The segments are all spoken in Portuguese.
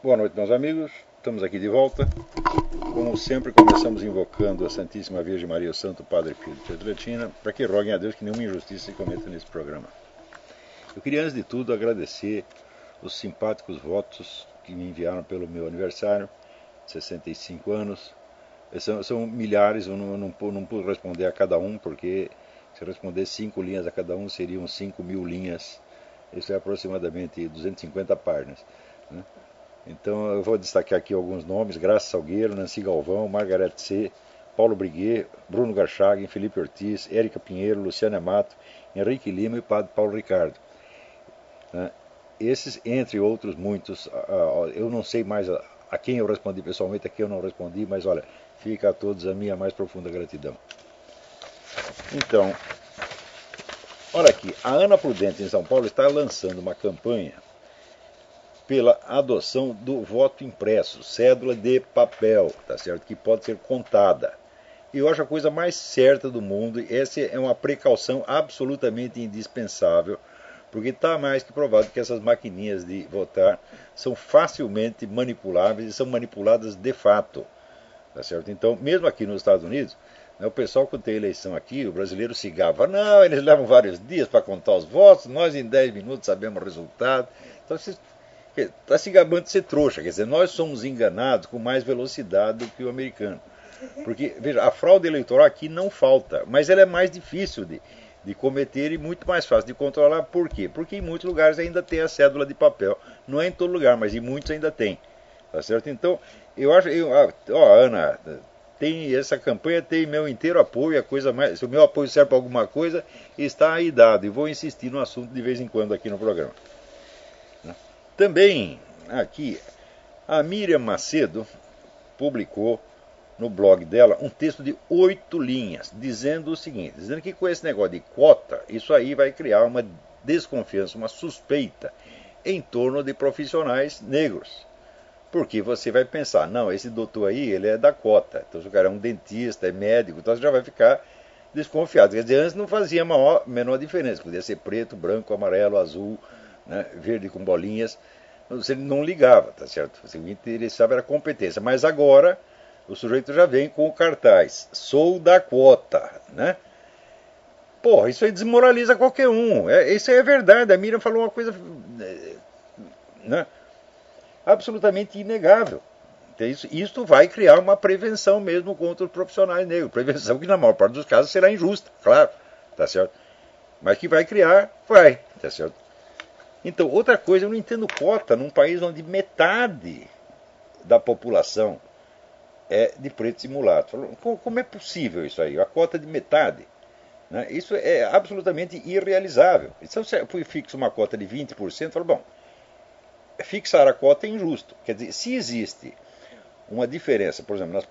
Boa noite, meus amigos. Estamos aqui de volta. Como sempre, começamos invocando a Santíssima Virgem Maria, o Santo Padre Pio de Pietrelcina, para que roguem a Deus que nenhuma injustiça se cometa nesse programa. Eu queria, antes de tudo, agradecer os simpáticos votos que me enviaram pelo meu aniversário, 65 anos. São milhares, eu não pude responder a cada um, porque se eu responder 5 linhas a cada um, seriam 5.000 linhas. Isso é aproximadamente 250 páginas, né? Então eu vou destacar aqui alguns nomes: Graça Salgueiro, Nancy Galvão, Margarete C., Paulo Briguet, Bruno Garchagen, Felipe Ortiz, Érica Pinheiro, Luciana Mato, Henrique Lima e Padre Paulo Ricardo. Esses, entre outros muitos, eu não sei mais a quem eu respondi pessoalmente, a quem eu não respondi, mas olha, fica a todos a minha mais profunda gratidão. Então, olha aqui, a Ana Prudente em São Paulo está lançando uma campanha pela adoção do voto impresso, cédula de papel, tá certo? Que pode ser contada. E eu acho a coisa mais certa do mundo, e essa é uma precaução absolutamente indispensável, porque está mais que provado que essas maquininhas de votar são facilmente manipuláveis e são manipuladas de fato, tá certo? Então, mesmo aqui nos Estados Unidos, o pessoal, quando tem eleição aqui, o brasileiro se gaba: não, eles levam vários dias para contar os votos, nós em 10 minutos sabemos o resultado. Então, está se gabando de ser trouxa, quer dizer, nós somos enganados com mais velocidade do que o americano. Porque, veja, a fraude eleitoral aqui não falta, mas ela é mais difícil de cometer e muito mais fácil de controlar. Por quê? Porque em muitos lugares ainda tem a cédula de papel. Não é em todo lugar, mas em muitos ainda tem. Tá certo? Então, eu acho. Ana, essa campanha tem meu inteiro apoio. A coisa mais, se o meu apoio serve para alguma coisa, está aí dado. E vou insistir no assunto de vez em quando aqui no programa. Também, aqui, a Miriam Macedo publicou no blog dela um texto de 8 linhas, dizendo o seguinte: dizendo que com esse negócio de quota, isso aí vai criar uma desconfiança, uma suspeita em torno de profissionais negros. Porque você vai pensar: não, esse doutor aí, ele é da cota, então se o cara é um dentista, é médico, então você já vai ficar desconfiado. Quer dizer, antes não fazia menor diferença, podia ser preto, branco, amarelo, azul, né, verde com bolinhas, você não ligava, tá certo? O que interessava era a competência. Mas agora o sujeito já vem com o cartaz: sou da quota, né? Porra, isso aí desmoraliza qualquer um. Isso aí é verdade. A Miriam falou uma coisa, né, absolutamente inegável. Então, isso vai criar uma prevenção mesmo contra os profissionais negros. Prevenção que na maior parte dos casos será injusta, claro, tá certo? Mas que vai criar, vai, tá certo? Então, outra coisa, eu não entendo cota num país onde metade da população é de pretos e mulatos. Como é possível isso aí? A cota de metade? Né? Isso é absolutamente irrealizável. Então, se eu fixo uma cota de 20%, falo, bom, fixar a cota é injusto. Quer dizer, se existe uma diferença, por exemplo, nas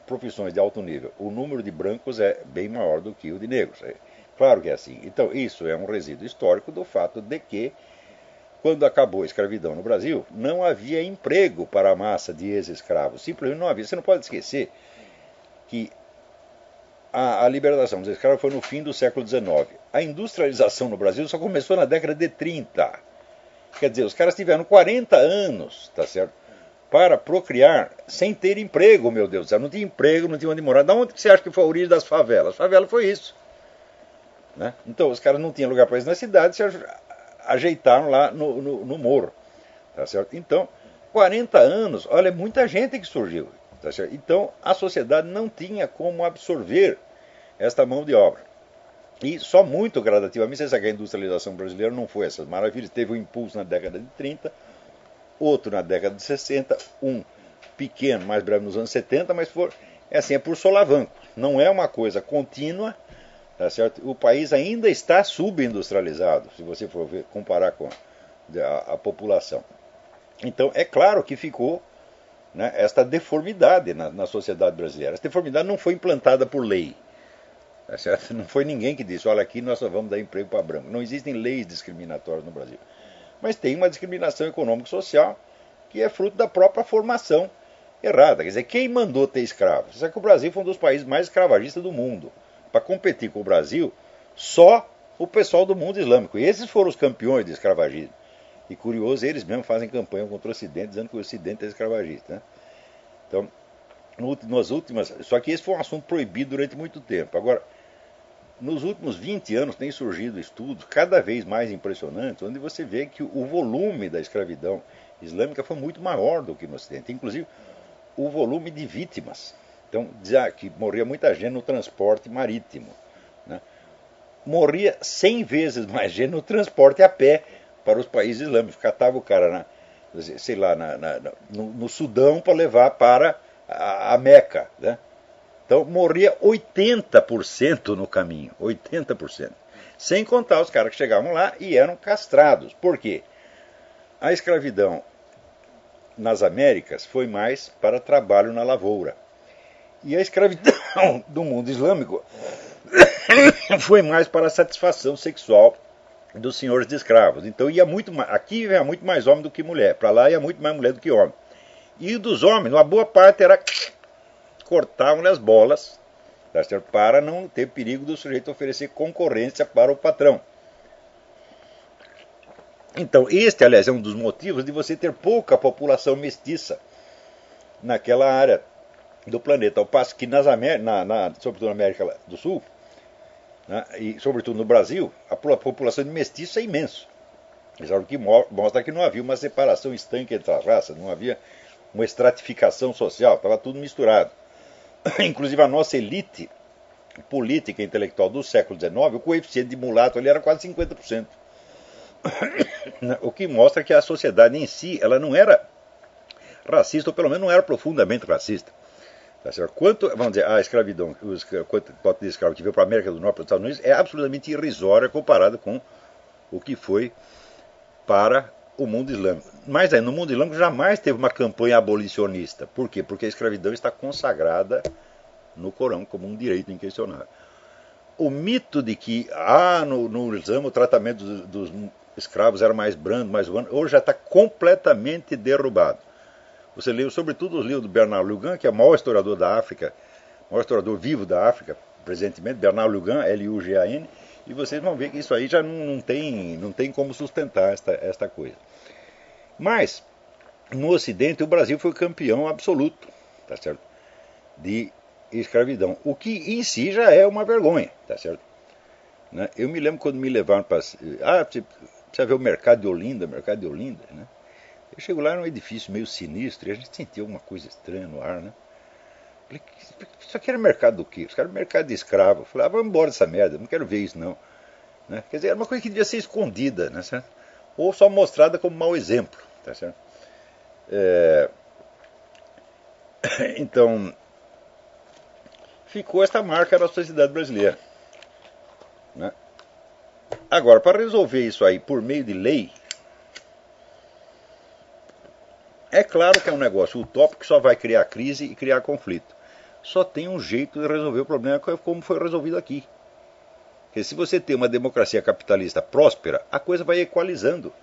profissões de alto nível, o número de brancos é bem maior do que o de negros. Claro que é assim. Então, isso é um resíduo histórico do fato de que, quando acabou a escravidão no Brasil, não havia emprego para a massa de ex-escravos. Simplesmente não havia. Você não pode esquecer que a libertação dos escravos foi no fim do século XIX. A industrialização no Brasil só começou na década de 30. Quer dizer, os caras tiveram 40 anos, tá certo, para procriar sem ter emprego, meu Deus do céu. Não tinha emprego, não tinha onde morar. Da onde você acha que foi a origem das favelas? Favela foi isso, né? Então, os caras não tinham lugar para isso na cidade, se ajeitaram lá no morro, tá certo? Então, 40 anos, olha, é muita gente que surgiu, tá certo? Então, a sociedade não tinha como absorver esta mão de obra. E só muito gradativamente, você sabe que a industrialização brasileira não foi essas maravilhas. Teve um impulso na década de 30, outro na década de 60, um pequeno, mais breve nos anos 70, mas é por solavanco. Não é uma coisa contínua. Tá certo? O país ainda está subindustrializado, se você for comparar com a população. Então, é claro que ficou, né, esta deformidade na sociedade brasileira. Essa deformidade não foi implantada por lei. Tá certo? Não foi ninguém que disse: olha, aqui nós só vamos dar emprego para branco. Não existem leis discriminatórias no Brasil. Mas tem uma discriminação econômico-social que é fruto da própria formação errada. Quer dizer, quem mandou ter escravos? Você sabe que o Brasil foi um dos países mais escravagistas do mundo. Para competir com o Brasil, só o pessoal do mundo islâmico. E esses foram os campeões de escravagismo. E curioso, eles mesmos fazem campanha contra o Ocidente, dizendo que o Ocidente é escravagista. Né? Então, nas últimas. Só que esse foi um assunto proibido durante muito tempo. Agora, nos últimos 20 anos tem surgido estudos cada vez mais impressionantes, onde você vê que o volume da escravidão islâmica foi muito maior do que no Ocidente. Inclusive, o volume de vítimas. Então, dizia que morria muita gente no transporte marítimo. Né? Morria 100 vezes mais gente no transporte a pé para os países islâmicos. Catava o cara sei lá, no Sudão para levar para a Meca. Né? Então morria 80% no caminho. 80%. Sem contar os caras que chegavam lá e eram castrados. Por quê? A escravidão nas Américas foi mais para trabalho na lavoura. E a escravidão do mundo islâmico foi mais para a satisfação sexual dos senhores de escravos. Então ia muito mais, aqui ia muito mais homem do que mulher, para lá ia muito mais mulher do que homem. E dos homens, uma boa parte era cortavam as bolas, tá certo? Para não ter perigo do sujeito oferecer concorrência para o patrão. Então este, aliás, é um dos motivos de você ter pouca população mestiça naquela área do planeta, ao passo que sobretudo na América do Sul, né, e sobretudo no Brasil, a população de mestiços é imenso. O que mostra que não havia uma separação estanque entre as raças, não havia uma estratificação social, estava tudo misturado. Inclusive a nossa elite política e intelectual do século XIX, o coeficiente de mulato ali era quase 50%. O que mostra que a sociedade em si ela não era racista, ou pelo menos não era profundamente racista. Tá certo? Quanto, vamos dizer, a escravidão, quanto de escravo que veio para a América do Norte, para os Estados Unidos, é absolutamente irrisória comparada com o que foi para o mundo islâmico. Mas aí, no mundo islâmico jamais teve uma campanha abolicionista. Por quê? Porque a escravidão está consagrada no Corão como um direito inquestionável. O mito de que no Islã o tratamento dos escravos era mais brando, mais humano, hoje já está completamente derrubado. Você leu sobretudo os livros do Bernard Lugan, que é o maior historiador da África, o maior historiador vivo da África, presentemente, Bernard Lugan, Lugan, e vocês vão ver que isso aí já não tem como sustentar esta coisa. Mas, no Ocidente, o Brasil foi campeão absoluto, tá certo? De escravidão, o que em si já é uma vergonha, tá certo? Né? Eu me lembro quando me levaram para... precisa ver o mercado de Olinda, né? Eu chego lá, era um edifício meio sinistro, e a gente sentia alguma coisa estranha no ar, né? Falei, isso aqui era mercado do quê? Os caras eram mercado de escravo. Eu falei, vamos embora dessa merda, não quero ver isso não. Né? Quer dizer, era uma coisa que devia ser escondida, né, certo? Ou só mostrada como mau exemplo, tá certo? Então, ficou esta marca na sociedade brasileira. Né? Agora, para resolver isso aí por meio de lei, é claro que é um negócio utópico que só vai criar crise e criar conflito. Só tem um jeito de resolver o problema como foi resolvido aqui. Porque se você tem uma democracia capitalista próspera, a coisa vai equalizando.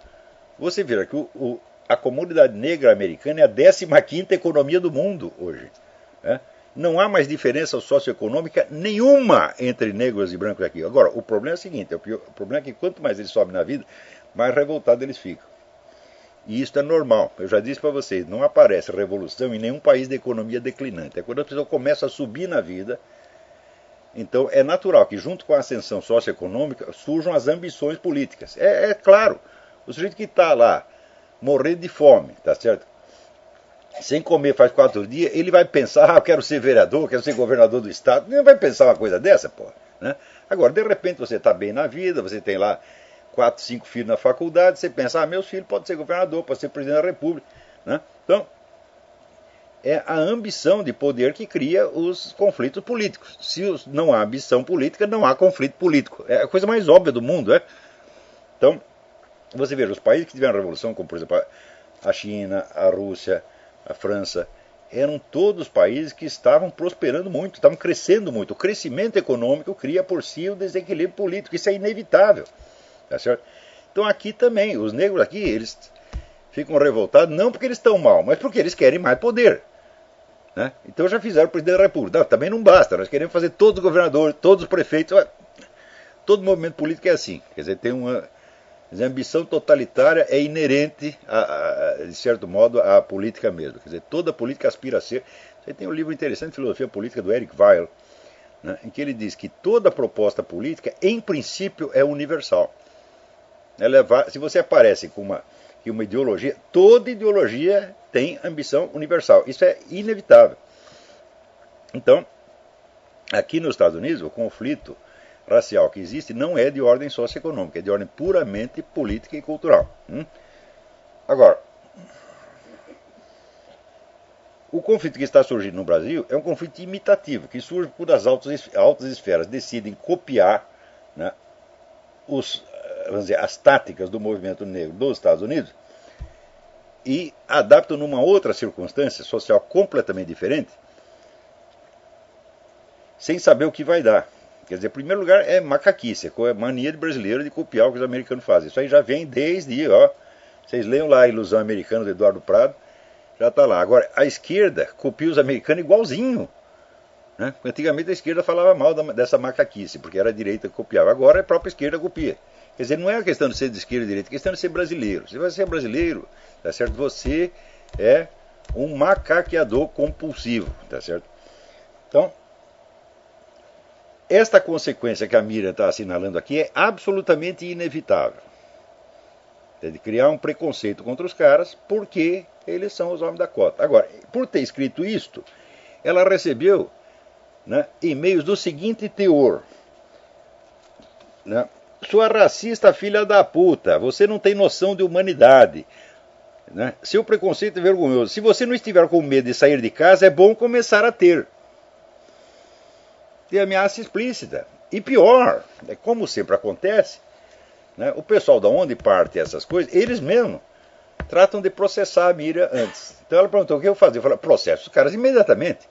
Você vê que a comunidade negra americana é a 15ª economia do mundo hoje. Né? Não há mais diferença socioeconômica nenhuma entre negros e brancos aqui. Agora, o problema é o seguinte, o problema é que quanto mais eles sobem na vida, mais revoltados eles ficam. E isso é normal. Eu já disse para vocês, não aparece revolução em nenhum país de economia declinante. É quando a pessoa começa a subir na vida, então é natural que junto com a ascensão socioeconômica surjam as ambições políticas. É claro, o sujeito que está lá morrendo de fome, tá certo? Sem comer faz 4 dias, ele vai pensar, eu quero ser vereador, quero ser governador do estado. Ele não vai pensar uma coisa dessa, pô. Né? Agora, de repente você está bem na vida, você tem lá 4, 5 filhos na faculdade, você pensa, meus filhos podem ser governador, podem ser presidente da república. Né? Então, é a ambição de poder que cria os conflitos políticos. Se não há ambição política, não há conflito político. É a coisa mais óbvia do mundo. Então, você veja, os países que tiveram revolução, como por exemplo a China, a Rússia, a França, eram todos países que estavam prosperando muito, estavam crescendo muito. O crescimento econômico cria por si o desequilíbrio político, isso é inevitável. Tá certo? Então aqui também, os negros aqui, eles ficam revoltados não porque eles estão mal, mas porque eles querem mais poder. Né? Então já fizeram o presidente da república. Não, também não basta, nós queremos fazer todos os governadores, todos os prefeitos. Todo movimento político é assim. Quer dizer, tem Quer dizer, a ambição totalitária é inerente, de certo modo, à política mesmo. Quer dizer, toda política aspira a ser. Você tem um livro interessante, Filosofia Política, do Eric Weil, né, em que ele diz que toda proposta política, em princípio, é universal. Se você aparece com uma ideologia, toda ideologia tem ambição universal. Isso é inevitável. Então, aqui nos Estados Unidos, o conflito racial que existe não é de ordem socioeconômica, é de ordem puramente política e cultural. Agora, o conflito que está surgindo no Brasil é um conflito imitativo, que surge quando as altas esferas decidem copiar, né, as táticas do movimento negro dos Estados Unidos e adaptam numa outra circunstância social completamente diferente, sem saber o que vai dar. Quer dizer, em primeiro lugar, é macaquice, é mania de brasileiro de copiar o que os americanos fazem. Isso aí já vem desde, vocês leiam lá a Ilusão Americana do Eduardo Prado, já está lá. Agora, a esquerda copia os americanos igualzinho. Né? Antigamente a esquerda falava mal dessa macaquice, porque era a direita que copiava. Agora a própria esquerda copia. Quer dizer, não é uma questão de ser de esquerda ou de direita, é questão de ser brasileiro. Se você é brasileiro, tá certo? Você é um macaqueador compulsivo, tá certo? Então, esta consequência que a Miriam está assinalando aqui é absolutamente inevitável. É de criar um preconceito contra os caras porque eles são os homens da cota. Agora, por ter escrito isto, ela recebeu, né, e-mails do seguinte teor. Né? Sua racista filha da puta, você não tem noção de humanidade. Né? Seu preconceito é vergonhoso. Se você não estiver com medo de sair de casa, é bom começar a ter. De ameaça explícita. E pior, como sempre acontece, né, o pessoal da onde parte essas coisas, eles mesmos tratam de processar a Miriam antes. Então ela perguntou o que eu fazia. Eu falei, processo os caras imediatamente.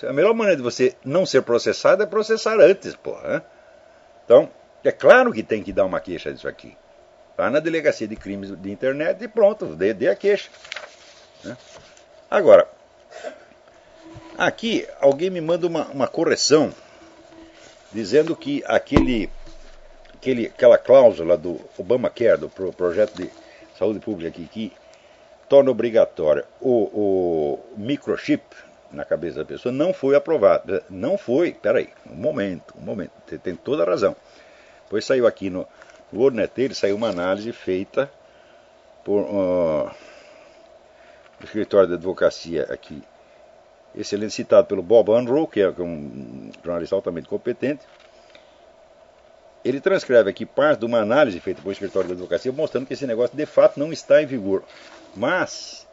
A melhor maneira de você não ser processado é processar antes, porra. Né? Então, é claro que tem que dar uma queixa disso aqui. Vai na delegacia de crimes de internet e pronto, dê a queixa. Né? Agora, aqui alguém me manda uma correção dizendo que aquela cláusula do Obamacare, do projeto de saúde pública aqui, que torna obrigatório o microchip na cabeça da pessoa, não foi aprovado. Não foi, peraí, um momento, você tem toda a razão. Depois saiu aqui no World Net Daily, saiu uma análise feita por o escritório de advocacia aqui, excelente, citado pelo Bob Unruh, que é um jornalista altamente competente. Ele transcreve aqui parte de uma análise feita pelo escritório de advocacia, mostrando que esse negócio de fato não está em vigor. Mas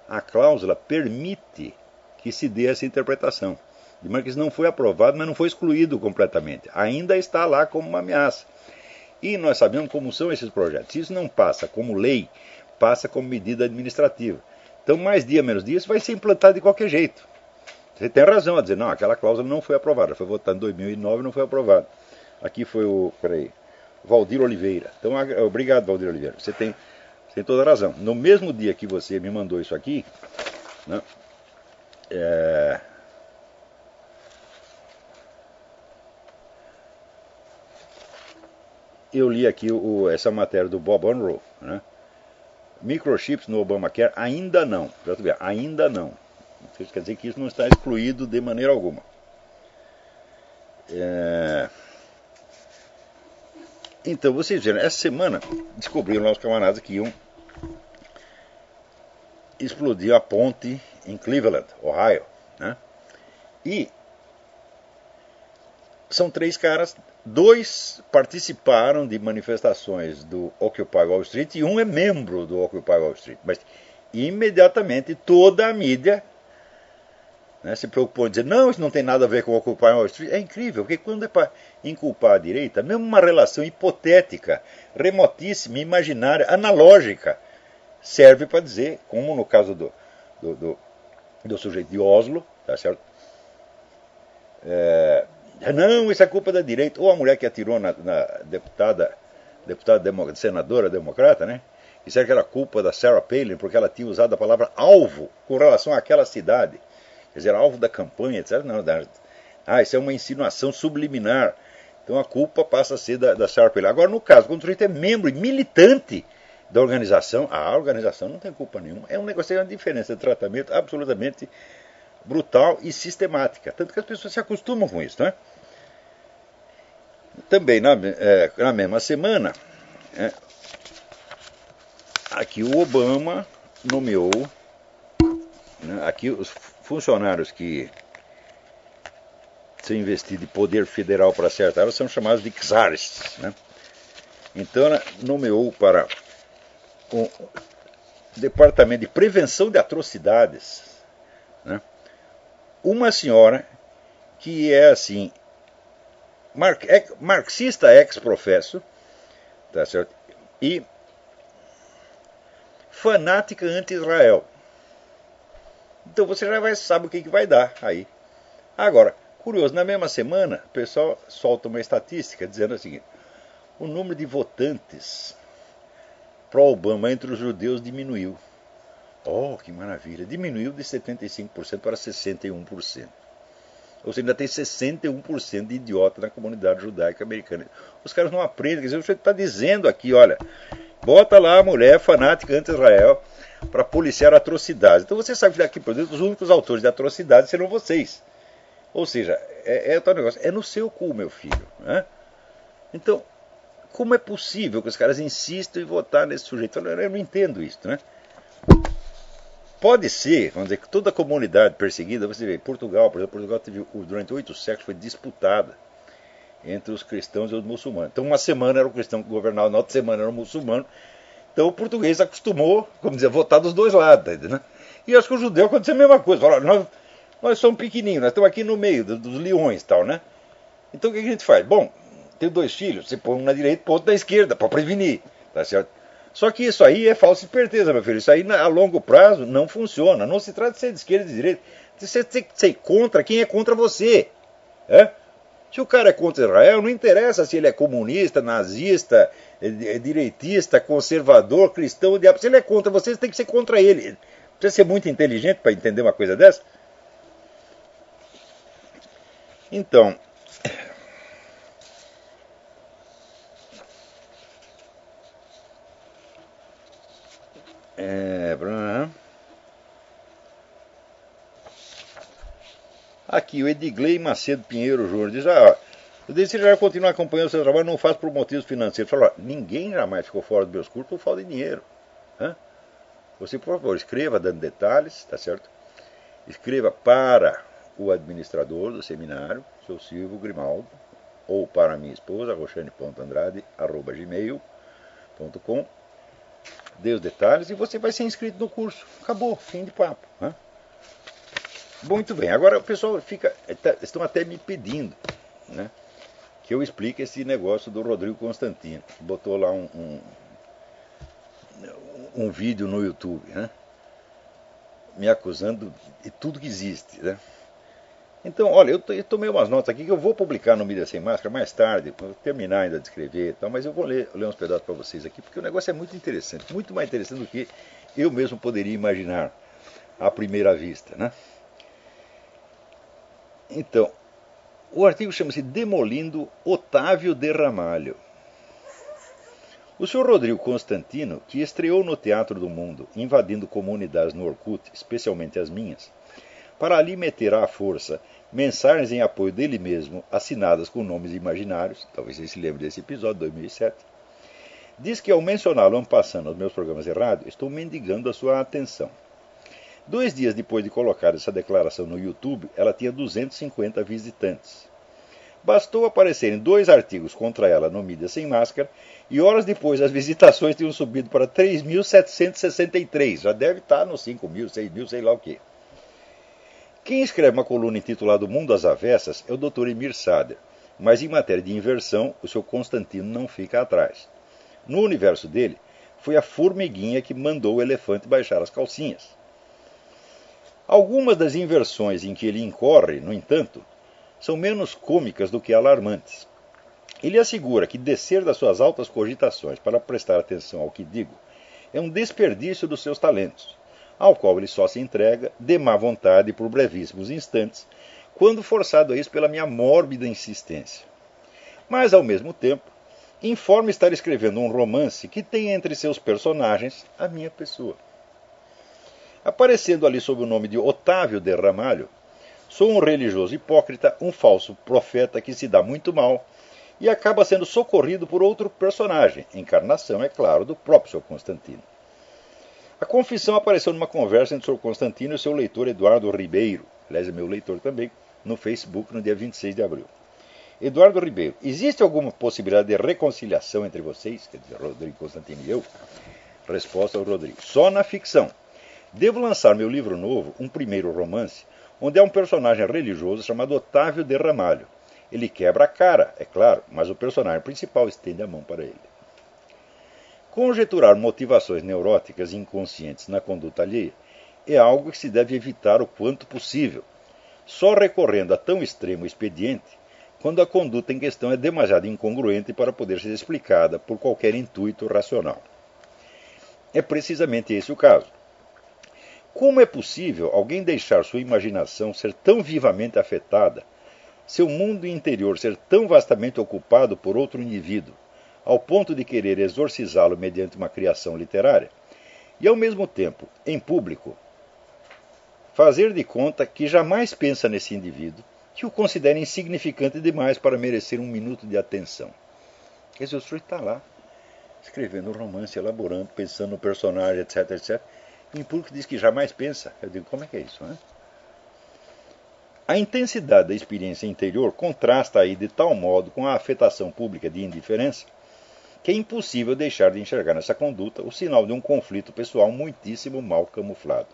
a cláusula permite que se dê essa interpretação. De maneira que isso não foi aprovado, mas não foi excluído completamente. Ainda está lá como uma ameaça. E nós sabemos como são esses projetos. Se isso não passa como lei, passa como medida administrativa. Então, mais dia, menos dia, isso vai ser implantado de qualquer jeito. Você tem razão a dizer, não, aquela cláusula não foi aprovada. Foi votada em 2009 e não foi aprovada. Aqui foi Valdir Oliveira. Então, obrigado, Valdir Oliveira. Você tem toda a razão. No mesmo dia que você me mandou isso aqui, né, eu li aqui essa matéria do Bob Unruh, né? Microchips no Obamacare ainda não. Ainda não. Isso quer dizer que isso não está excluído de maneira alguma. Então, vocês viram, essa semana descobriram nossos camaradas que iam explodir a ponte em Cleveland, Ohio. Né? E são 3 caras, 2 participaram de manifestações do Occupy Wall Street e um é membro do Occupy Wall Street. Mas imediatamente toda a mídia, né, se preocupou em dizer, não, isso não tem nada a ver com o Occupy Wall Street. É incrível, porque quando é para inculpar a direita, mesmo uma relação hipotética, remotíssima, imaginária, analógica, serve para dizer, como no caso do sujeito de Oslo, tá certo? Não, isso é culpa da direita. Ou a mulher que atirou na senadora democrata, né? Isso é que era culpa da Sarah Palin, porque ela tinha usado a palavra alvo com relação àquela cidade. Quer dizer, alvo da campanha, etc. Não, isso é uma insinuação subliminar. Então a culpa passa a ser da Sarah Palin. Agora, no caso, quando o sujeito é membro e militante da organização, a organização não tem culpa nenhuma. É um negócio, é uma diferença de tratamento absolutamente brutal e sistemática. Tanto que as pessoas se acostumam com isso, né? Também na mesma semana, aqui o Obama nomeou, né, aqui os funcionários que são investidos de poder federal para certa área são chamados de czares, né? Então ela nomeou para o Departamento de Prevenção de Atrocidades, né, uma senhora que é assim, marxista ex-professo, tá certo? E fanática anti-Israel. Então você já sabe o que vai dar aí. Agora, curioso, na mesma semana, o pessoal solta uma estatística dizendo o seguinte: o número de votantes pró-Obama entre os judeus diminuiu. Oh, que maravilha! Diminuiu de 75% para 61%. Ou seja, ainda tem 61% de idiota na comunidade judaica americana. Os caras não aprendem. Quer dizer, o sujeito está dizendo aqui, olha, bota lá a mulher fanática anti-Israel para policiar atrocidades. Então você sabe que daqui por dentro os únicos autores de atrocidades serão vocês. Ou seja, é tal negócio. É no seu cu, meu filho. Né? Então, como é possível que os caras insistam em votar nesse sujeito? Eu não entendo isso, né? Pode ser, vamos dizer, que toda a comunidade perseguida, você vê, Portugal, por exemplo, Portugal teve, durante 8 séculos foi disputada entre os cristãos e os muçulmanos. Então uma semana era o cristão que governava, na outra semana era o muçulmano. Então o português acostumou, como dizer, a votar dos dois lados, tá entendendo? E acho que o judeu aconteceu a mesma coisa. Fala, nós somos pequenininhos, nós estamos aqui no meio dos leões e tal, né? Então o que a gente faz? Bom, tem 2 filhos, você põe um na direita e põe outro na esquerda, para prevenir, tá certo? Só que isso aí é falsa esperteza, meu filho. Isso aí, a longo prazo, não funciona. Não se trata de ser de esquerda e de direita. Você tem que ser contra quem é contra você. Se o cara é contra Israel, não interessa se ele é comunista, nazista, direitista, conservador, cristão, diabo. Se ele é contra você, você tem que ser contra ele. Precisa ser muito inteligente para entender uma coisa dessa. Então, aqui o Edgley Macedo Pinheiro Júnior diz: eu desejo continuar acompanhando o seu trabalho, não faço por motivos financeiros. Fala, ninguém jamais ficou fora dos meus cursos por falta de dinheiro. Você, por favor, escreva dando detalhes, tá certo? Escreva para o administrador do seminário, seu Silvio Grimaldo, ou para a minha esposa, roxane.andrade@gmail.com. Dê os detalhes e você vai ser inscrito no curso. Acabou, fim de papo. Muito bem, agora o pessoal estão até me pedindo, né, que eu explique esse negócio do Rodrigo Constantino. Botou lá um vídeo no YouTube, né, me acusando de tudo que existe. Né? Então, olha, eu tomei umas notas aqui que eu vou publicar no Mídia Sem Máscara mais tarde, quando eu terminar ainda de escrever e tal, mas eu vou ler uns pedaços para vocês aqui, porque o negócio é muito interessante, muito mais interessante do que eu mesmo poderia imaginar à primeira vista. Né? Então, o artigo chama-se Demolindo Otávio de Ramalho. O Sr. Rodrigo Constantino, que estreou no Teatro do Mundo, invadindo comunidades no Orkut, especialmente as minhas, para ali meter à força mensagens em apoio dele mesmo, assinadas com nomes imaginários, talvez você se lembre desse episódio, 2007, diz que ao mencioná-lo en passant nos meus programas de rádio, estou mendigando a sua atenção. 2 dias depois de colocar essa declaração no YouTube, ela tinha 250 visitantes. Bastou aparecerem 2 artigos contra ela no Mídia Sem Máscara e horas depois as visitações tinham subido para 3.763. Já deve estar nos 5.000, 6.000, sei lá o quê. Quem escreve uma coluna intitulada Mundo às Avessas é o Dr. Emir Sader, mas em matéria de inversão, o seu Constantino não fica atrás. No universo dele, foi a formiguinha que mandou o elefante baixar as calcinhas. Algumas das inversões em que ele incorre, no entanto, são menos cômicas do que alarmantes. Ele assegura que descer das suas altas cogitações para prestar atenção ao que digo é um desperdício dos seus talentos, ao qual ele só se entrega de má vontade por brevíssimos instantes, quando forçado a isso pela minha mórbida insistência. mas, ao mesmo tempo, informa estar escrevendo um romance que tem entre seus personagens a minha pessoa. Aparecendo ali sob o nome de Otávio de Ramalho, sou um religioso hipócrita, um falso profeta que se dá muito mal e acaba sendo socorrido por outro personagem, encarnação, é claro, do próprio Sr. Constantino. A confissão apareceu numa conversa entre o Sr. Constantino e o seu leitor Eduardo Ribeiro, aliás, é meu leitor também, no Facebook no dia 26 de abril. Eduardo Ribeiro, existe alguma possibilidade de reconciliação entre vocês, quer dizer, Rodrigo Constantino e eu? Resposta ao Rodrigo, só na ficção. Devo lançar meu livro novo, um primeiro romance, onde há um personagem religioso chamado Otávio de Ramalho. Ele quebra a cara, é claro, mas o personagem principal estende a mão para ele. Conjecturar motivações neuróticas e inconscientes na conduta alheia é algo que se deve evitar o quanto possível, só recorrendo a tão extremo expediente quando a conduta em questão é demasiado incongruente para poder ser explicada por qualquer intuito racional. É precisamente esse o caso. Como é possível alguém deixar sua imaginação ser tão vivamente afetada, seu mundo interior ser tão vastamente ocupado por outro indivíduo, ao ponto de querer exorcizá-lo mediante uma criação literária, e ao mesmo tempo, em público, fazer de conta que jamais pensa nesse indivíduo, que o considera insignificante demais para merecer um minuto de atenção? Quer dizer, o senhor está lá, escrevendo um romance, elaborando, pensando no personagem, etc, etc, e em público diz que jamais pensa. Eu digo, como é que é isso, né? A intensidade da experiência interior contrasta aí de tal modo com a afetação pública de indiferença que é impossível deixar de enxergar nessa conduta o sinal de um conflito pessoal muitíssimo mal camuflado.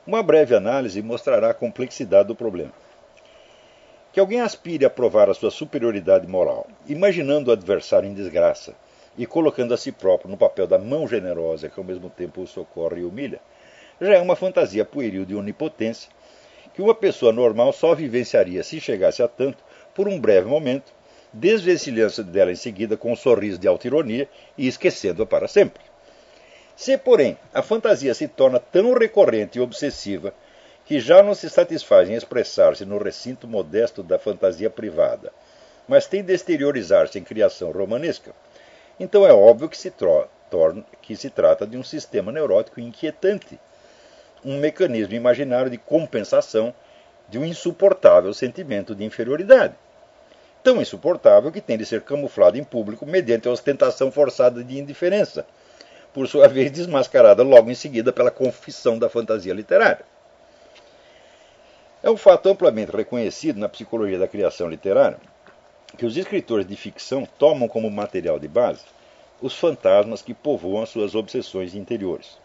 Uma breve análise mostrará a complexidade do problema. Que alguém aspire a provar a sua superioridade moral, imaginando o adversário em desgraça e colocando a si próprio no papel da mão generosa que ao mesmo tempo o socorre e humilha, já é uma fantasia pueril de onipotência que uma pessoa normal só vivenciaria, se chegasse a tanto, por um breve momento, desvencilhando-se dela em seguida com um sorriso de autoironia e esquecendo-a para sempre. Se, porém, a fantasia se torna tão recorrente e obsessiva que já não se satisfaz em expressar-se no recinto modesto da fantasia privada, mas tem de exteriorizar-se em criação romanesca, então é óbvio que se trata de um sistema neurótico inquietante, um mecanismo imaginário de compensação de um insuportável sentimento de inferioridade, tão insuportável que tem de ser camuflado em público mediante a ostentação forçada de indiferença, por sua vez desmascarada logo em seguida pela confissão da fantasia literária. É um fato amplamente reconhecido na psicologia da criação literária que os escritores de ficção tomam como material de base os fantasmas que povoam as suas obsessões interiores.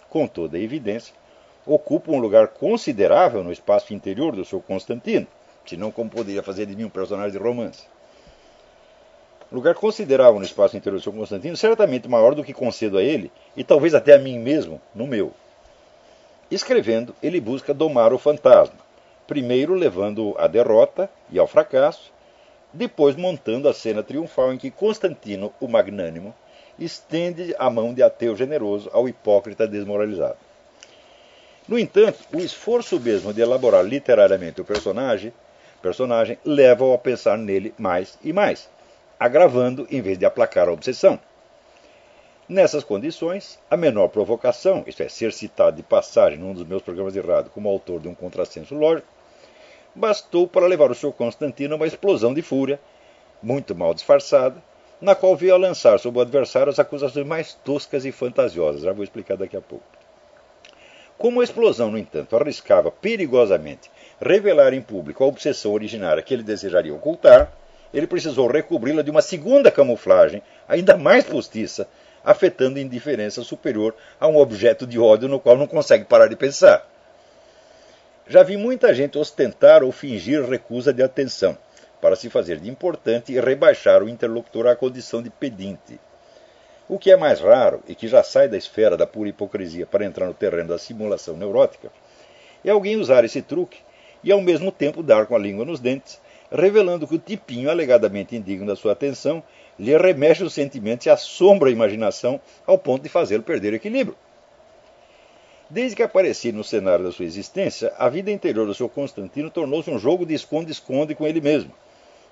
Com toda a evidência, ocupam um lugar considerável no espaço interior do Sr. Constantino, senão como poderia fazer de mim um personagem de romance. Lugar considerável no espaço interior do Sr. Constantino, certamente maior do que concedo a ele, e talvez até a mim mesmo, no meu. Escrevendo, ele busca domar o fantasma, primeiro levando-o à derrota e ao fracasso, depois montando a cena triunfal em que Constantino, o magnânimo, estende a mão de ateu generoso ao hipócrita desmoralizado. No entanto, o esforço mesmo de elaborar literariamente o personagem leva-o a pensar nele mais e mais, agravando em vez de aplacar a obsessão. Nessas condições, a menor provocação, isto é, ser citado de passagem num dos meus programas de rádio como autor de um contrassenso lógico, bastou para levar o Sr. Constantino a uma explosão de fúria, muito mal disfarçada, na qual veio a lançar sobre o adversário as acusações mais toscas e fantasiosas. Já vou explicar daqui a pouco. Como a explosão, no entanto, arriscava perigosamente revelar em público a obsessão originária que ele desejaria ocultar, ele precisou recobri-la de uma segunda camuflagem, ainda mais postiça, afetando indiferença superior a um objeto de ódio no qual não consegue parar de pensar. Já vi muita gente ostentar ou fingir recusa de atenção, para se fazer de importante e rebaixar o interlocutor à condição de pedinte. O que é mais raro, e que já sai da esfera da pura hipocrisia para entrar no terreno da simulação neurótica, é alguém usar esse truque e ao mesmo tempo dar com a língua nos dentes, revelando que o tipinho alegadamente indigno da sua atenção lhe remexe os sentimentos e assombra a imaginação ao ponto de fazê-lo perder o equilíbrio. Desde que apareci no cenário da sua existência, a vida interior do Sr. Constantino tornou-se um jogo de esconde-esconde com ele mesmo,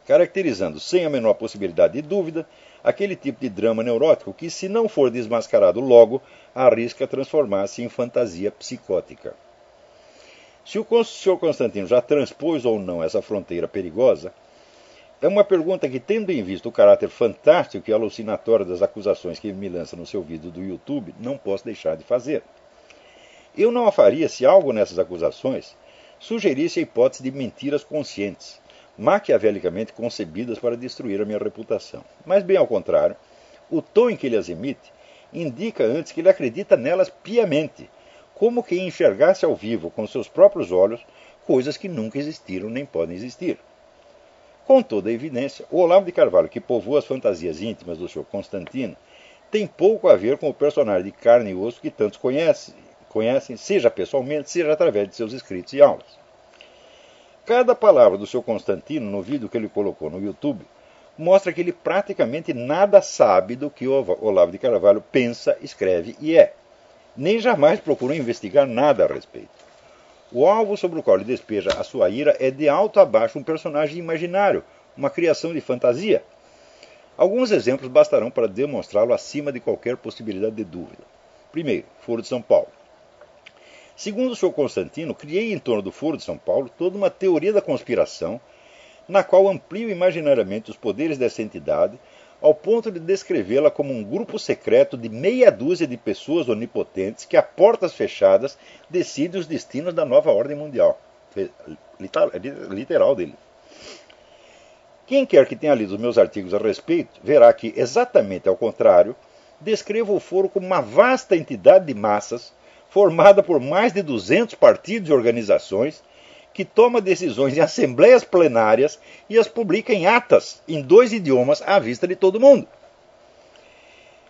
caracterizando sem a menor possibilidade de dúvida aquele tipo de drama neurótico que, se não for desmascarado logo, arrisca transformar-se em fantasia psicótica. Se o Sr. Constantino já transpôs ou não essa fronteira perigosa, é uma pergunta que, tendo em vista o caráter fantástico e alucinatório das acusações que ele me lança no seu vídeo do YouTube, não posso deixar de fazer. Eu não a faria se algo nessas acusações sugerisse a hipótese de mentiras conscientes, maquiavelicamente concebidas para destruir a minha reputação. Mas, bem ao contrário, o tom em que ele as emite indica antes que ele acredita nelas piamente, como quem enxergasse ao vivo com seus próprios olhos coisas que nunca existiram nem podem existir. Com toda a evidência, o Olavo de Carvalho, que povoa as fantasias íntimas do Sr. Constantino, tem pouco a ver com o personagem de carne e osso que tantos conhecem, seja pessoalmente, seja através de seus escritos e aulas. Cada palavra do Sr. Constantino, no vídeo que ele colocou no YouTube, mostra que ele praticamente nada sabe do que o Olavo de Carvalho pensa, escreve e é. Nem jamais procurou investigar nada a respeito. O alvo sobre o qual ele despeja a sua ira é de alto a baixo um personagem imaginário, uma criação de fantasia. Alguns exemplos bastarão para demonstrá-lo acima de qualquer possibilidade de dúvida. Primeiro, Foro de São Paulo. Segundo o Sr. Constantino, criei em torno do Foro de São Paulo toda uma teoria da conspiração, na qual amplio imaginariamente os poderes dessa entidade, ao ponto de descrevê-la como um grupo secreto de meia dúzia de pessoas onipotentes que, a portas fechadas, decidem os destinos da nova ordem mundial. Literal dele. Quem quer que tenha lido os meus artigos a respeito, verá que, exatamente ao contrário, descrevo o Foro como uma vasta entidade de massas, formada por mais de 200 partidos e organizações, que toma decisões em assembleias plenárias e as publica em atas, em 2 idiomas, à vista de todo mundo.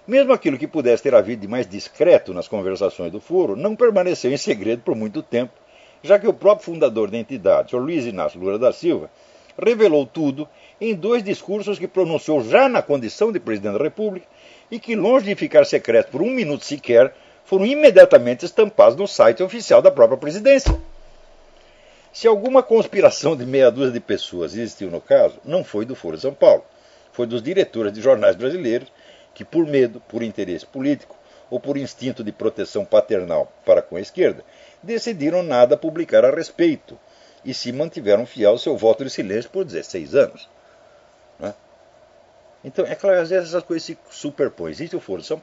Mesmo aquilo que pudesse ter havido de mais discreto nas conversações do Foro, não permaneceu em segredo por muito tempo, já que o próprio fundador da entidade, Sr. Luiz Inácio Lula da Silva, revelou tudo em 2 discursos que pronunciou já na condição de presidente da República e que, longe de ficar secreto por 1 minuto sequer, foram imediatamente estampados no site oficial da própria presidência. Se alguma conspiração de meia dúzia de pessoas existiu no caso, não foi do Foro de São Paulo. Foi dos diretores de jornais brasileiros que, por medo, por interesse político ou por instinto de proteção paternal para com a esquerda, decidiram nada publicar a respeito e se mantiveram fiel ao seu voto de silêncio por 16 anos. Né? Então, é claro, às vezes essas coisas se superpõem. Existe o Foro de São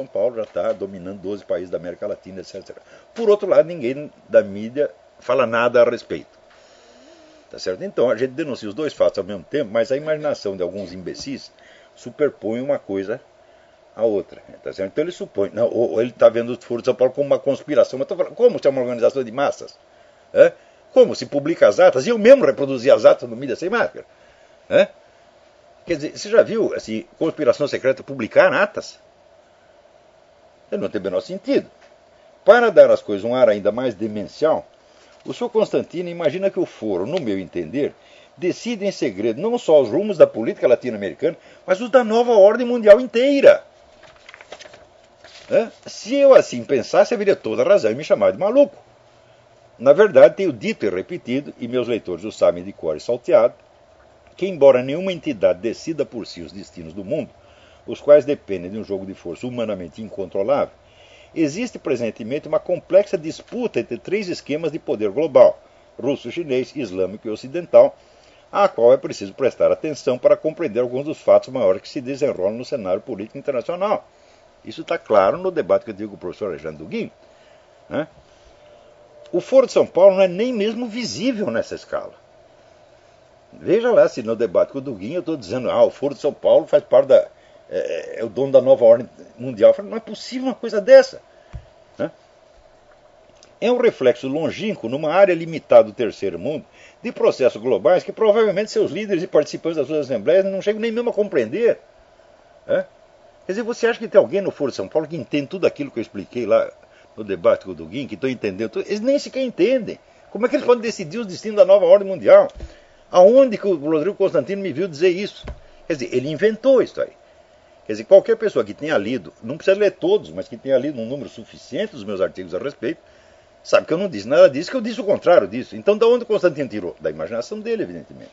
Paulo já está dominando 12 países da América Latina, etc. Por outro lado, ninguém da mídia fala nada a respeito. Tá certo? Então, a gente denuncia os 2 fatos ao mesmo tempo, mas a imaginação de alguns imbecis superpõe uma coisa à outra. Tá certo? Então ele supõe, não, ou ele está vendo o Foro de São Paulo como uma conspiração, mas falando, como se é uma organização de massas? É? Como se publica as atas? E eu mesmo reproduzi as atas no Mídia Sem Máscara. É? Quer dizer, você já viu assim, conspiração secreta publicar atas? Não tem o menor sentido. Para dar às coisas um ar ainda mais demencial, o Sr. Constantino imagina que o Foro, no meu entender, decide em segredo não só os rumos da política latino-americana, mas os da nova ordem mundial inteira. Se eu assim pensasse, haveria toda a razão em me chamar de maluco. Na verdade, tenho dito e repetido, e meus leitores o sabem de cor e salteado, que embora nenhuma entidade decida por si os destinos do mundo, os quais dependem de um jogo de força humanamente incontrolável, existe presentemente uma complexa disputa entre 3 esquemas de poder global, russo, chinês, islâmico e ocidental, à qual é preciso prestar atenção para compreender alguns dos fatos maiores que se desenrolam no cenário político internacional. Isso está claro no debate que eu tive com o professor Alexandre Duguin. Né? O Foro de São Paulo não é nem mesmo visível nessa escala. Veja lá se no debate com o Duguin eu estou dizendo o Foro de São Paulo faz parte da... é o dono da nova ordem mundial. Eu falo, não é possível uma coisa dessa. Né? É um reflexo longínquo, numa área limitada do terceiro mundo, de processos globais que provavelmente seus líderes e participantes das suas assembleias não chegam nem mesmo a compreender. Né? Quer dizer, você acha que tem alguém no Foro de São Paulo que entende tudo aquilo que eu expliquei lá no debate com o Duguin, que estão entendendo tudo? Eles nem sequer entendem. Como é que eles podem decidir os destinos da nova ordem mundial? Aonde que o Rodrigo Constantino me viu dizer isso? Quer dizer, ele inventou isso aí. Quer dizer, qualquer pessoa que tenha lido, não precisa ler todos, mas que tenha lido um número suficiente dos meus artigos a respeito, sabe que eu não disse nada disso, que eu disse o contrário disso. Então, de onde o Constantino tirou? Da imaginação dele, evidentemente.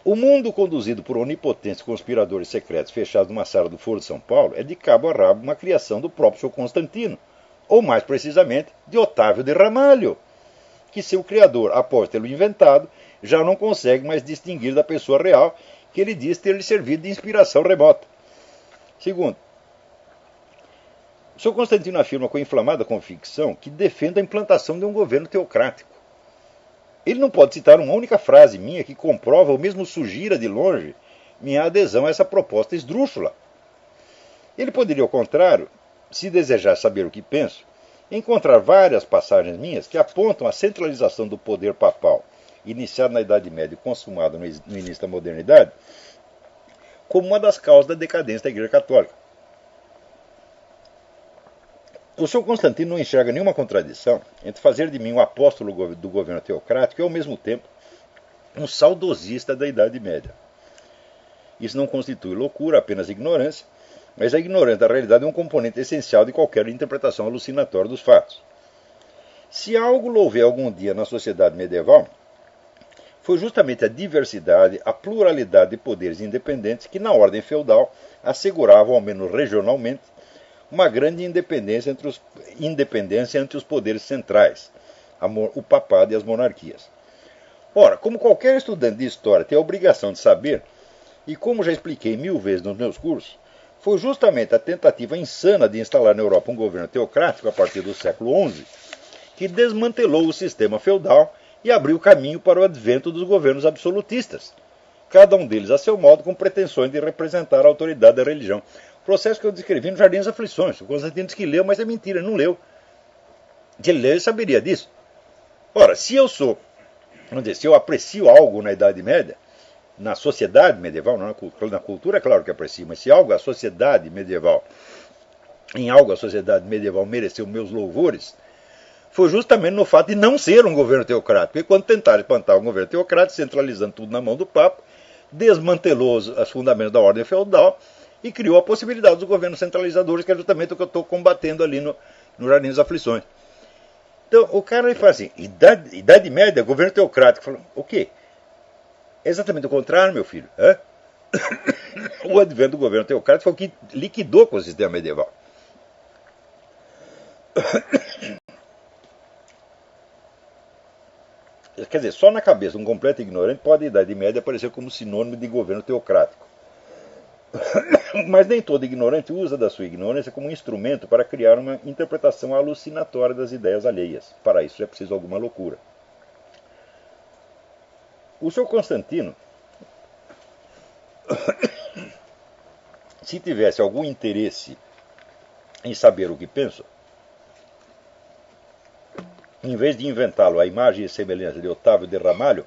O mundo conduzido por onipotentes conspiradores secretos fechados numa sala do Foro de São Paulo é de cabo a rabo uma criação do próprio Sr. Constantino, ou mais precisamente, de Otávio de Ramalho, que seu criador, após tê-lo inventado, já não consegue mais distinguir da pessoa real que ele diz ter lhe servido de inspiração remota. Segundo, o Sr. Constantino afirma com inflamada convicção que defende a implantação de um governo teocrático. Ele não pode citar uma única frase minha que comprova ou mesmo sugira de longe minha adesão a essa proposta esdrúxula. Ele poderia, ao contrário, se desejar saber o que penso, encontrar várias passagens minhas que apontam a centralização do poder papal, iniciado na Idade Média e consumado no início da modernidade, como uma das causas da decadência da Igreja Católica. O Sr. Constantino não enxerga nenhuma contradição entre fazer de mim um apóstolo do governo teocrático e, ao mesmo tempo, um saudosista da Idade Média. Isso não constitui loucura, apenas ignorância, mas a ignorância da realidade é um componente essencial de qualquer interpretação alucinatória dos fatos. Se algo louvei algum dia na sociedade medieval, foi justamente a diversidade, a pluralidade de poderes independentes que, na ordem feudal, asseguravam, ao menos regionalmente, uma grande independência entre os poderes centrais, o papado e as monarquias. Ora, como qualquer estudante de história tem a obrigação de saber, e como já expliquei 1000 vezes nos meus cursos, foi justamente a tentativa insana de instalar na Europa um governo teocrático a partir do século XI que desmantelou o sistema feudal e abriu caminho para o advento dos governos absolutistas, cada um deles a seu modo com pretensões de representar a autoridade da religião. Processo que eu descrevi no Jardim das Aflições. O Constantino disse que leu, mas é mentira, ele não leu. Se ele leu, ele saberia disso. Ora, se eu se eu aprecio algo na Idade Média, na sociedade medieval, não na cultura, é claro que aprecio, mas se em algo a sociedade medieval mereceu meus louvores, foi justamente no fato de não ser um governo teocrático. Porque quando tentaram implantar um governo teocrático, centralizando tudo na mão do Papa, desmantelou os fundamentos da ordem feudal e criou a possibilidade dos governos centralizadores, que é justamente o que eu estou combatendo ali no Jardim das Aflições. Então, o cara ele fala assim, Idade Média, governo teocrático. Fala, o quê? É exatamente o contrário, meu filho. O advento do governo teocrático foi o que liquidou com o sistema medieval. Quer dizer, só na cabeça de um completo ignorante pode a Idade Média aparecer como sinônimo de governo teocrático. Mas nem todo ignorante usa da sua ignorância como um instrumento para criar uma interpretação alucinatória das ideias alheias. Para isso é preciso alguma loucura. O Sr. Constantino, se tivesse algum interesse em saber o que penso, em vez de inventá-lo à imagem e semelhança de Otávio de Ramalho,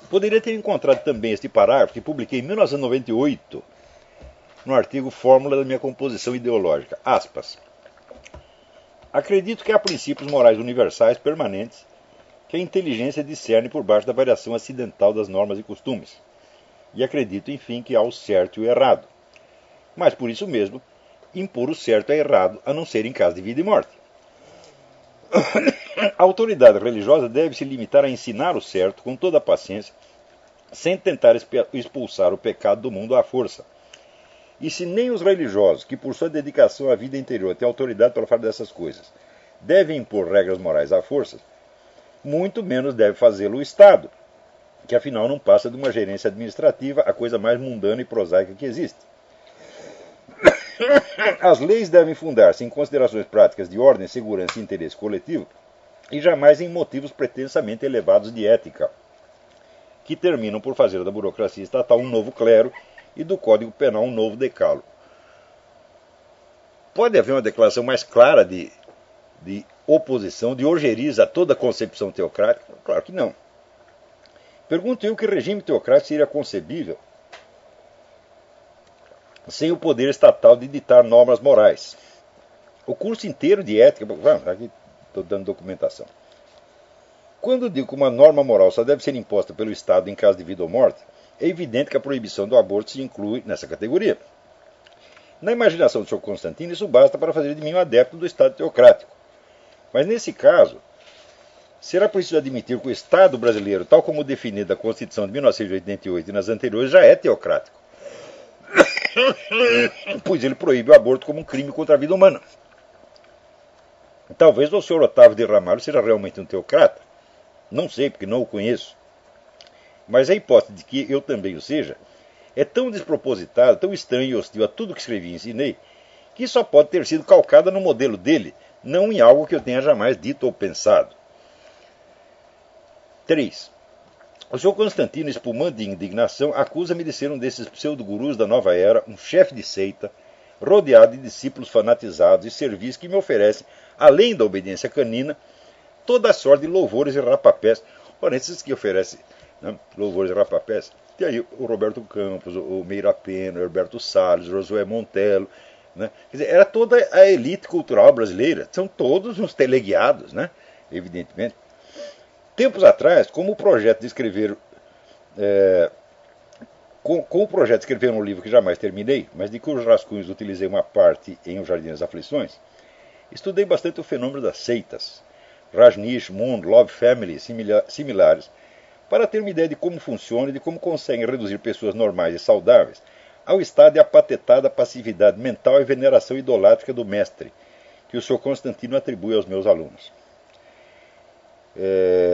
poderia ter encontrado também este parágrafo que publiquei em 1998 no artigo Fórmula da minha composição ideológica. Aspas. Acredito que há princípios morais universais permanentes que a inteligência discerne por baixo da variação acidental das normas e costumes. E acredito, enfim, que há o certo e o errado. Mas, por isso mesmo, impor o certo é errado, a não ser em caso de vida e morte. A autoridade religiosa deve se limitar a ensinar o certo com toda a paciência, sem tentar expulsar o pecado do mundo à força. E se nem os religiosos, que por sua dedicação à vida interior têm autoridade para falar dessas coisas, devem impor regras morais à força, muito menos deve fazê-lo o Estado, que afinal não passa de uma gerência administrativa, a coisa mais mundana e prosaica que existe. As leis devem fundar-se em considerações práticas de ordem, segurança e interesse coletivo, e jamais em motivos pretensamente elevados de ética, que terminam por fazer da burocracia estatal um novo clero e do Código Penal um novo decálogo. Pode haver uma declaração mais clara de oposição, de ojeriza a toda concepção teocrática? Claro que não. Pergunto eu que regime teocrático seria concebível sem o poder estatal de ditar normas morais. O curso inteiro de ética... Aqui estou dando documentação. Quando digo que uma norma moral só deve ser imposta pelo Estado em caso de vida ou morte, é evidente que a proibição do aborto se inclui nessa categoria. Na imaginação do Sr. Constantino, isso basta para fazer de mim um adepto do Estado teocrático. Mas nesse caso, será preciso admitir que o Estado brasileiro, tal como definido na Constituição de 1988 e nas anteriores, já é teocrático, pois ele proíbe o aborto como um crime contra a vida humana. Talvez o senhor Otávio de Ramalho seja realmente um teocrata. Não sei, porque não o conheço. Mas a hipótese de que eu também o seja é tão despropositada, tão estranha e hostil a tudo que escrevi e ensinei, que só pode ter sido calcada no modelo dele, não em algo que eu tenha jamais dito ou pensado. 3. O senhor Constantino, espumando de indignação, acusa-me de ser um desses pseudo-gurus da nova era, um chefe de seita, rodeado de discípulos fanatizados e servis que me oferecem, além da obediência canina, toda a sorte de louvores e rapapés. Ora, esses que oferecem, né, louvores e rapapés, tem aí o Roberto Campos, o Meira Pena, o Herberto Salles, o Josué Montelo, né? Quer dizer, era toda a elite cultural brasileira, são todos uns teleguiados, né? Evidentemente. Tempos atrás, como o projeto de escrever com o projeto de escrever um livro que jamais terminei, mas de cujos rascunhos utilizei uma parte em O Jardim das Aflições, estudei bastante o fenômeno das seitas, Rajneesh, Moon, Love Family e similares, para ter uma ideia de como funciona e de como conseguem reduzir pessoas normais e saudáveis ao estado de apatetada passividade mental e veneração idolátrica do mestre, que o Sr. Constantino atribui aos meus alunos.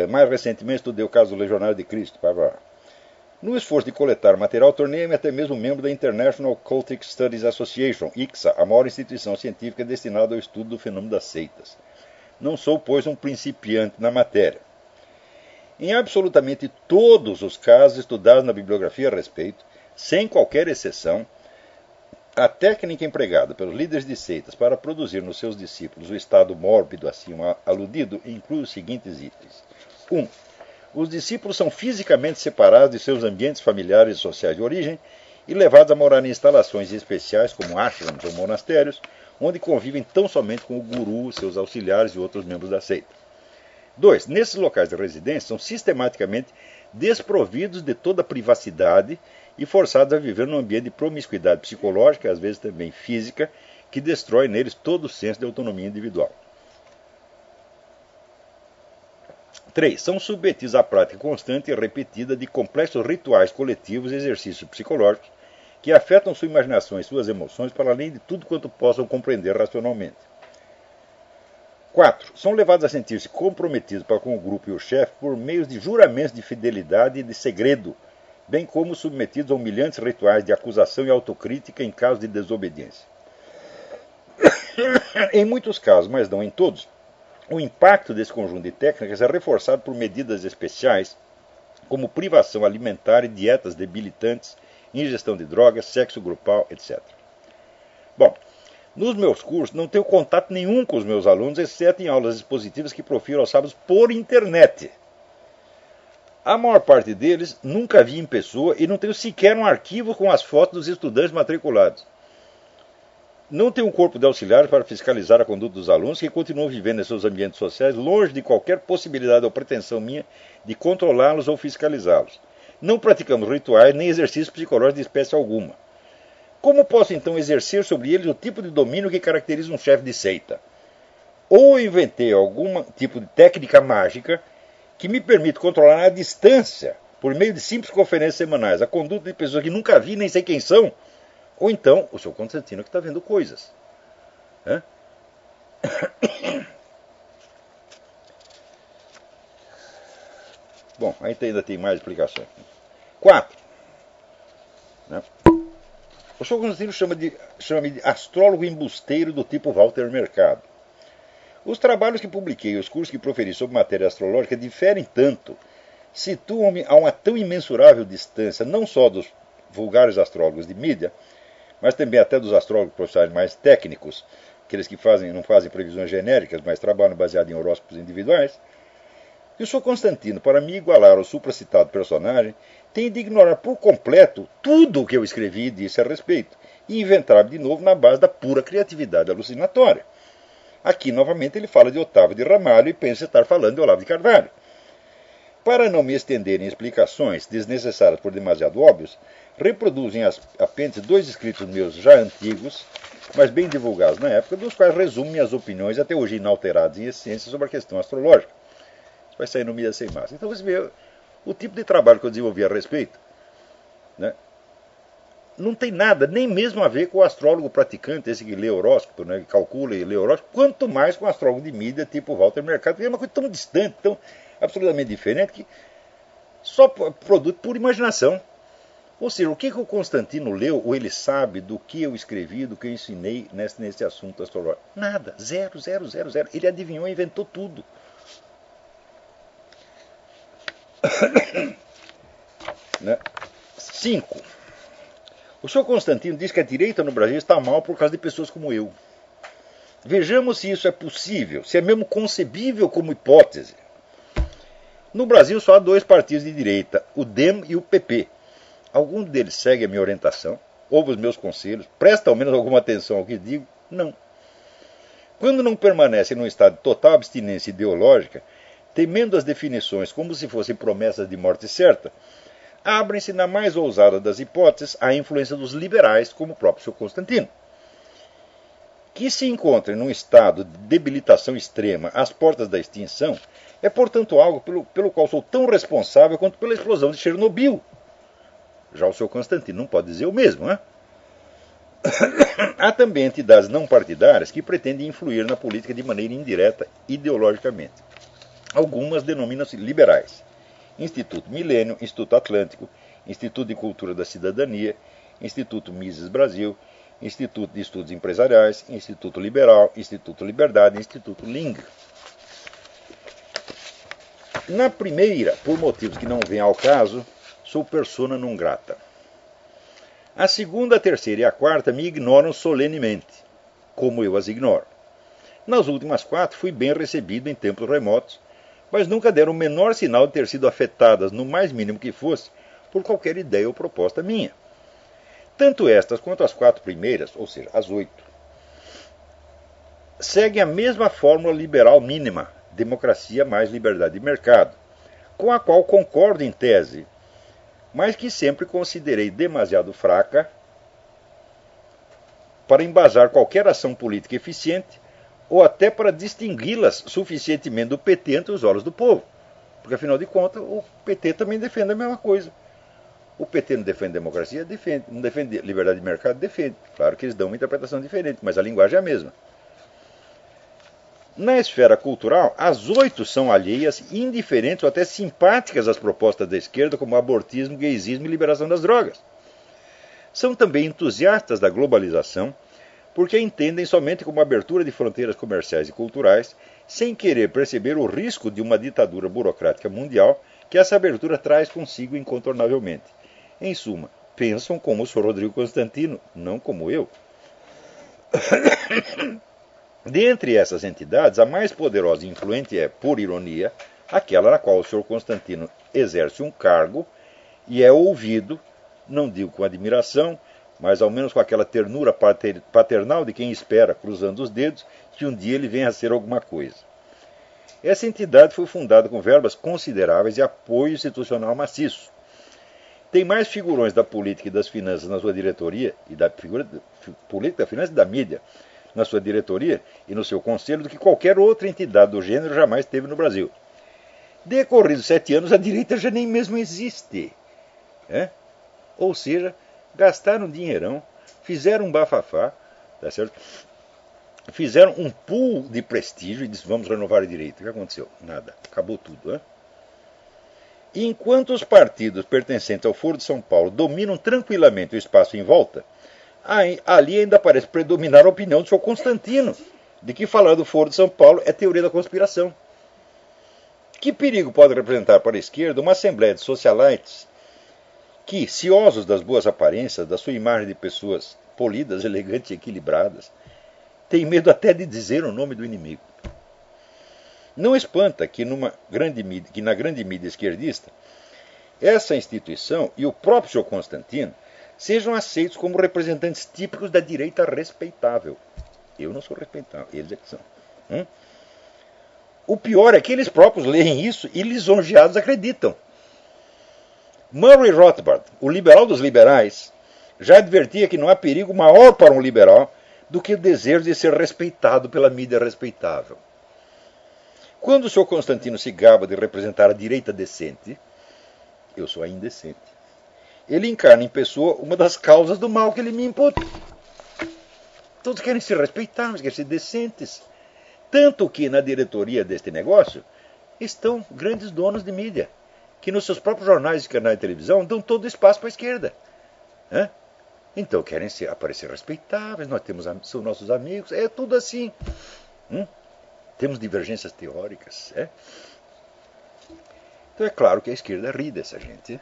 Mais recentemente estudei o caso do Legionário de Cristo. No esforço de coletar material, tornei-me até mesmo membro da International Cultic Studies Association, ICSA, a maior instituição científica destinada ao estudo do fenômeno das seitas. Não sou, pois, um principiante na matéria. Em absolutamente todos os casos estudados na bibliografia a respeito, sem qualquer exceção, a técnica empregada pelos líderes de seitas para produzir nos seus discípulos o estado mórbido acima aludido inclui os seguintes itens. 1. Os discípulos são fisicamente separados de seus ambientes familiares e sociais de origem e levados a morar em instalações especiais, como ashrams ou monastérios, onde convivem tão somente com o guru, seus auxiliares e outros membros da seita. 2. Nesses locais de residência são sistematicamente desprovidos de toda privacidade e forçados a viver num ambiente de promiscuidade psicológica, às vezes também física, que destrói neles todo o senso de autonomia individual. 3. São submetidos à prática constante e repetida de complexos rituais coletivos e exercícios psicológicos que afetam sua imaginação e suas emoções para além de tudo quanto possam compreender racionalmente. 4. São levados a sentir-se comprometidos para com o grupo e o chefe por meios de juramentos de fidelidade e de segredo, bem como submetidos a humilhantes rituais de acusação e autocrítica em caso de desobediência. Em muitos casos, mas não em todos, o impacto desse conjunto de técnicas é reforçado por medidas especiais, como privação alimentar e dietas debilitantes, ingestão de drogas, sexo grupal, etc. Bom, nos meus cursos não tenho contato nenhum com os meus alunos, exceto em aulas expositivas que profiro aos sábados por internet. A maior parte deles nunca vi em pessoa e não tenho sequer um arquivo com as fotos dos estudantes matriculados. Não tenho um corpo de auxiliares para fiscalizar a conduta dos alunos que continuam vivendo em seus ambientes sociais longe de qualquer possibilidade ou pretensão minha de controlá-los ou fiscalizá-los. Não praticamos rituais nem exercícios psicológicos de espécie alguma. Como posso então exercer sobre eles o tipo de domínio que caracteriza um chefe de seita? Ou eu inventei algum tipo de técnica mágica que me permite controlar à distância, por meio de simples conferências semanais, a conduta de pessoas que nunca vi nem sei quem são, ou então o Sr. Constantino que está vendo coisas. Bom, ainda tem mais explicações. 4. O Sr. Constantino chama-me de astrólogo embusteiro do tipo Walter Mercado. Os trabalhos que publiquei e os cursos que proferi sobre matéria astrológica diferem tanto, situam-me a uma tão imensurável distância, não só dos vulgares astrólogos de mídia, mas também até dos astrólogos profissionais mais técnicos, aqueles que não fazem previsões genéricas, mas trabalham baseado em horóscopos individuais, que o Sr. Constantino, para me igualar ao supracitado personagem, tem de ignorar por completo tudo o que eu escrevi e disse a respeito, e inventar de novo na base da pura criatividade alucinatória. Aqui, novamente, ele fala de Otávio de Ramalho e pensa estar falando de Olavo de Carvalho. Para não me estender em explicações desnecessárias por demasiado óbvios, reproduzo em apêndice 2 escritos meus já antigos, mas bem divulgados na época, dos quais resumo minhas opiniões até hoje inalteradas em essência sobre a questão astrológica. Isso vai sair no Mídia Sem Máscara. Então você vê o tipo de trabalho que eu desenvolvi a respeito, né, não tem nada, nem mesmo a ver com o astrólogo praticante, esse que lê horóscopo, né, que calcula e lê horóscopo, quanto mais com o astrólogo de mídia tipo Walter Mercado, que é uma coisa tão distante, tão absolutamente diferente, que só produto por imaginação. Ou seja, o que o Constantino leu, ou ele sabe do que eu escrevi, do que eu ensinei nesse assunto astrológico? Nada, zero, zero, zero, zero. Ele adivinhou e inventou tudo. Né? 5. O senhor Constantino diz que a direita no Brasil está mal por causa de pessoas como eu. Vejamos se isso é possível, se é mesmo concebível como hipótese. No Brasil só há 2 partidos de direita, o DEM e o PP. Algum deles segue a minha orientação, ouve os meus conselhos, presta ao menos alguma atenção ao que digo? Não. Quando não permanecem num estado de total abstinência ideológica, temendo as definições como se fossem promessas de morte certa, abrem-se na mais ousada das hipóteses à influência dos liberais, como o próprio Sr. Constantino. Que se encontrem num estado de debilitação extrema às portas da extinção é, portanto, algo pelo qual sou tão responsável quanto pela explosão de Chernobyl. Já o Sr. Constantino não pode dizer o mesmo, né? Há também entidades não partidárias que pretendem influir na política de maneira indireta ideologicamente. Algumas denominam-se liberais. Instituto Milênio, Instituto Atlântico, Instituto de Cultura da Cidadania, Instituto Mises Brasil, Instituto de Estudos Empresariais, Instituto Liberal, Instituto Liberdade, Instituto Ling. Na primeira, por motivos que não vêm ao caso, sou persona non grata. A segunda, a terceira e a quarta me ignoram solenemente, como eu as ignoro. Nas últimas 4 fui bem recebido em tempos remotos, mas nunca deram o menor sinal de ter sido afetadas, no mais mínimo que fosse, por qualquer ideia ou proposta minha. Tanto estas quanto as 4 primeiras, ou seja, as 8, seguem a mesma fórmula liberal mínima, democracia mais liberdade de mercado, com a qual concordo em tese, mas que sempre considerei demasiado fraca para embasar qualquer ação política eficiente ou até para distingui-las suficientemente do PT entre os olhos do povo. Porque, afinal de contas, o PT também defende a mesma coisa. O PT não defende democracia? Defende. Não defende liberdade de mercado? Defende. Claro que eles dão uma interpretação diferente, mas a linguagem é a mesma. Na esfera cultural, as 8 são alheias, indiferentes ou até simpáticas às propostas da esquerda, como abortismo, gaysismo e liberação das drogas. São também entusiastas da globalização, porque a entendem somente como abertura de fronteiras comerciais e culturais, sem querer perceber o risco de uma ditadura burocrática mundial que essa abertura traz consigo incontornavelmente. Em suma, pensam como o Sr. Rodrigo Constantino, não como eu. Dentre essas entidades, a mais poderosa e influente é, por ironia, aquela na qual o Sr. Constantino exerce um cargo e é ouvido, não digo com admiração, mas ao menos com aquela ternura paternal de quem espera, cruzando os dedos, que um dia ele venha a ser alguma coisa. Essa entidade foi fundada com verbas consideráveis e apoio institucional maciço. Tem mais figurões da política e das finanças na sua diretoria, e da política, da finança e da mídia, na sua diretoria e no seu conselho, do que qualquer outra entidade do gênero jamais teve no Brasil. Decorridos 7 anos, a direita já nem mesmo existe. Ou seja, gastaram dinheirão, fizeram um bafafá, tá certo? Fizeram um pool de prestígio e disse, vamos renovar a direita. O que aconteceu? Nada. Acabou tudo. E enquanto os partidos pertencentes ao Foro de São Paulo dominam tranquilamente o espaço em volta, ali ainda parece predominar a opinião do Sr. Constantino, de que falar do Foro de São Paulo é teoria da conspiração. Que perigo pode representar para a esquerda uma assembleia de socialites que, ciosos das boas aparências, da sua imagem de pessoas polidas, elegantes e equilibradas, têm medo até de dizer o nome do inimigo? Não espanta que na grande mídia esquerdista, essa instituição e o próprio Sr. Constantino sejam aceitos como representantes típicos da direita respeitável. Eu não sou respeitável, eles é que são. O pior é que eles próprios leem isso e lisonjeados acreditam. Murray Rothbard, o liberal dos liberais, já advertia que não há perigo maior para um liberal do que o desejo de ser respeitado pela mídia respeitável. Quando o senhor Constantino se gaba de representar a direita decente, eu sou a indecente. Ele encarna em pessoa uma das causas do mal que ele me imputa. Todos querem se respeitar, mas querem ser decentes. Tanto que na diretoria deste negócio estão grandes donos de mídia, que nos seus próprios jornais e canais de televisão dão todo espaço para a esquerda. Então querem aparecer respeitáveis, são nossos amigos, é tudo assim. Temos divergências teóricas. Então é claro que a esquerda ri dessa gente.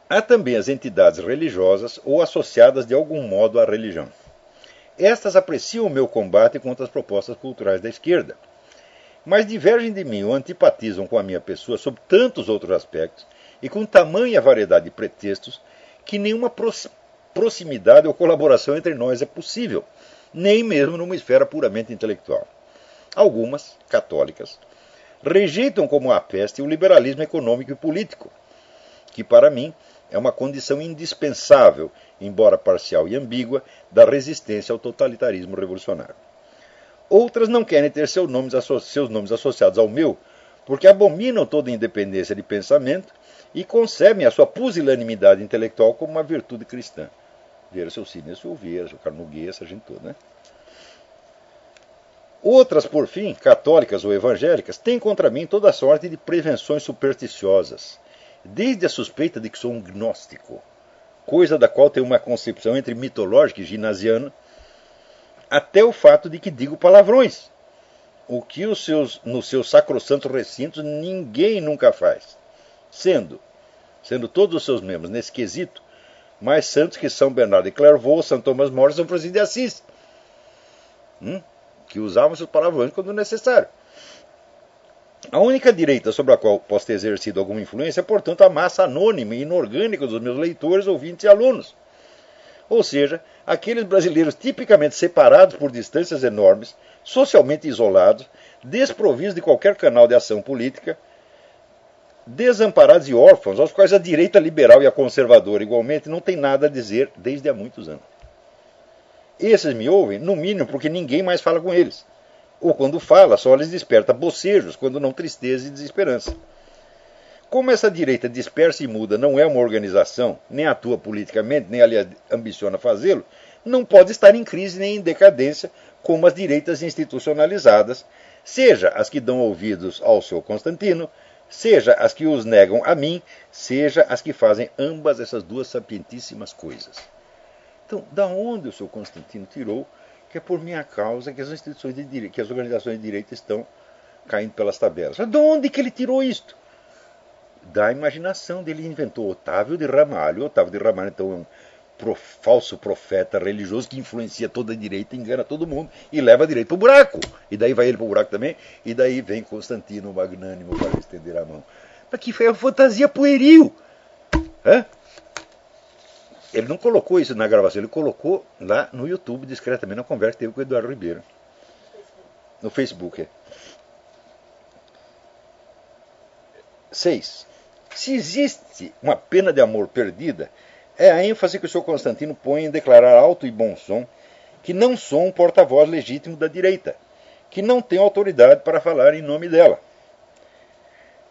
Há também as entidades religiosas ou associadas de algum modo à religião. Estas apreciam o meu combate contra as propostas culturais da esquerda, mas divergem de mim ou antipatizam com a minha pessoa sob tantos outros aspectos e com tamanha variedade de pretextos que nenhuma proximidade ou colaboração entre nós é possível, nem mesmo numa esfera puramente intelectual. Algumas, católicas, rejeitam como a peste o liberalismo econômico e político, que para mim é uma condição indispensável, embora parcial e ambígua, da resistência ao totalitarismo revolucionário. Outras não querem ter seus nomes associados ao meu, porque abominam toda independência de pensamento e concebem a sua pusilanimidade intelectual como uma virtude cristã. Veja seu Sidney Silveira, seu Carnegie, essa gente toda, né? Outras, por fim, católicas ou evangélicas, têm contra mim toda sorte de prevenções supersticiosas, desde a suspeita de que sou um gnóstico, coisa da qual tenho uma concepção entre mitológica e ginasiana, até o fato de que digo palavrões, o que nos seus sacrossantos recintos ninguém nunca faz, sendo todos os seus membros nesse quesito mais santos que São Bernardo de Clairvaux, São Tomás More e São Francisco de Assis, que usavam seus palavrões quando necessário. A única direita sobre a qual posso ter exercido alguma influência é, portanto, a massa anônima e inorgânica dos meus leitores, ouvintes e alunos. Ou seja, aqueles brasileiros tipicamente separados por distâncias enormes, socialmente isolados, desprovidos de qualquer canal de ação política, desamparados e órfãos, aos quais a direita liberal e a conservadora igualmente não tem nada a dizer desde há muitos anos. Esses me ouvem, no mínimo, porque ninguém mais fala com eles. Ou quando fala, só lhes desperta bocejos, quando não tristeza e desesperança. Como essa direita dispersa e muda não é uma organização, nem atua politicamente, nem aliás ambiciona fazê-lo, não pode estar em crise nem em decadência como as direitas institucionalizadas, seja as que dão ouvidos ao seu Constantino, seja as que os negam a mim, seja as que fazem ambas essas duas sapientíssimas coisas. Então, da onde o seu Constantino tirou que é por minha causa que as instituições de direito, que as organizações de direito estão caindo pelas tabelas? De onde que ele tirou isto? Da imaginação dele. Inventou Otávio de Ramalho. Otávio de Ramalho, então, é um falso profeta religioso que influencia toda a direita, engana todo mundo e leva a direita para o buraco. E daí vai ele para o buraco também, e daí vem Constantino, o magnânimo, para estender a mão. Mas que foi a fantasia pueril. Ele não colocou isso na gravação, ele colocou lá no YouTube, discretamente, na conversa que teve com o Eduardo Ribeiro. No Facebook. 6. Se existe uma pena de amor perdida, é a ênfase que o Sr. Constantino põe em declarar alto e bom som que não sou um porta-voz legítimo da direita, que não tenho autoridade para falar em nome dela.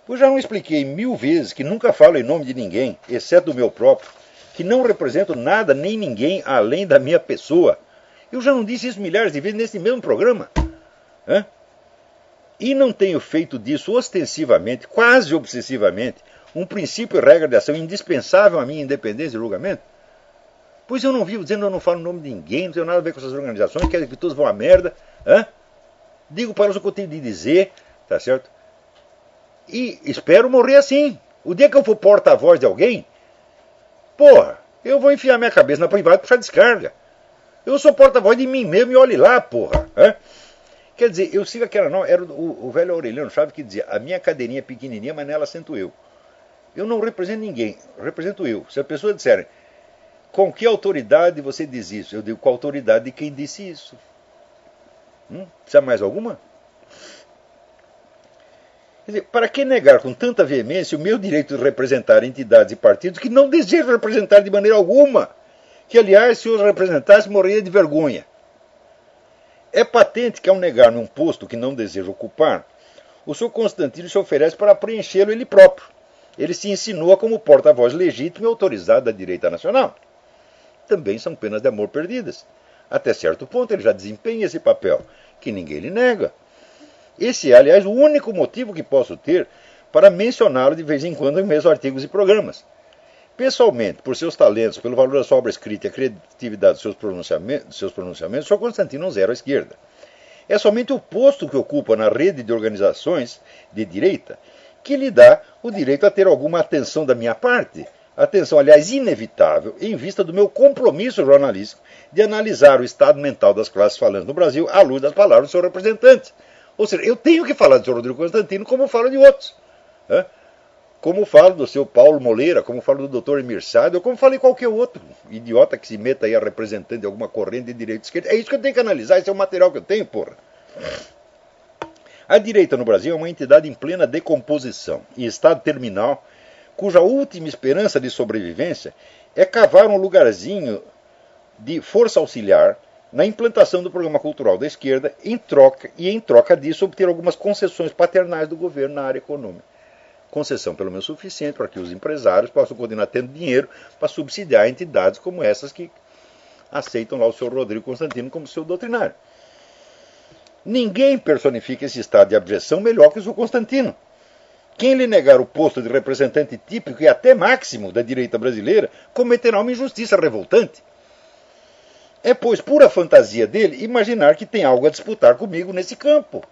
Pois já não expliquei 1000 vezes que nunca falo em nome de ninguém, exceto do meu próprio, que não represento nada nem ninguém além da minha pessoa. Eu já não disse isso milhares de vezes nesse mesmo programa. E não tenho feito disso ostensivamente, quase obsessivamente, um princípio e regra de ação indispensável à minha independência e julgamento? Pois eu não vivo dizendo que eu não falo em nome de ninguém, não tenho nada a ver com essas organizações, quero que todos vão à merda. Digo para elas o que eu tenho de dizer, tá certo? E espero morrer assim. O dia que eu for porta-voz de alguém, porra, eu vou enfiar minha cabeça na privada e puxar descarga. Eu sou porta-voz de mim mesmo e olhe lá, porra. Quer dizer, eu sigo aquela não, era o velho Aureliano Chaves que dizia, a minha cadeirinha é pequenininha, mas nela sento eu. Eu não represento ninguém, represento eu. Se a pessoa disser, com que autoridade você diz isso? Eu digo, com a autoridade de quem disse isso. Precisa mais alguma? Quer dizer, para que negar com tanta veemência o meu direito de representar entidades e partidos que não desejo representar de maneira alguma? Que, aliás, se os representasse, morreria de vergonha. É patente que, ao negar-me um posto que não deseja ocupar, o Sr. Constantino se oferece para preenchê-lo ele próprio. Ele se insinua como porta-voz legítimo e autorizado da direita nacional. Também são penas de amor perdidas. Até certo ponto ele já desempenha esse papel, que ninguém lhe nega. Esse é, aliás, o único motivo que posso ter para mencioná-lo de vez em quando em meus artigos e programas. Pessoalmente, por seus talentos, pelo valor da sua obra escrita e a criatividade dos seus pronunciamentos, o Sr. Constantino é um zero à esquerda. É somente o posto que ocupa na rede de organizações de direita que lhe dá o direito a ter alguma atenção da minha parte. Atenção, aliás, inevitável, em vista do meu compromisso jornalístico de analisar o estado mental das classes falantes no Brasil à luz das palavras do seu representante. Ou seja, eu tenho que falar do Sr. Rodrigo Constantino como falo de outros. Né? Como falo do seu Paulo Moleira, como falo do Dr. Emir Saad, ou como falo de qualquer outro idiota que se meta aí a representante de alguma corrente de direita e esquerda. É isso que eu tenho que analisar, esse é o material que eu tenho, porra. A direita no Brasil é uma entidade em plena decomposição, em estado terminal, cuja última esperança de sobrevivência é cavar um lugarzinho de força auxiliar na implantação do programa cultural da esquerda em troca disso obter algumas concessões paternais do governo na área econômica. Concessão pelo menos suficiente para que os empresários possam continuar tendo dinheiro para subsidiar entidades como essas que aceitam lá o Sr. Rodrigo Constantino como seu doutrinário. Ninguém personifica esse estado de abjeção melhor que o Sr. Constantino. Quem lhe negar o posto de representante típico e até máximo da direita brasileira cometerá uma injustiça revoltante. É, pois, pura fantasia dele imaginar que tem algo a disputar comigo nesse campo.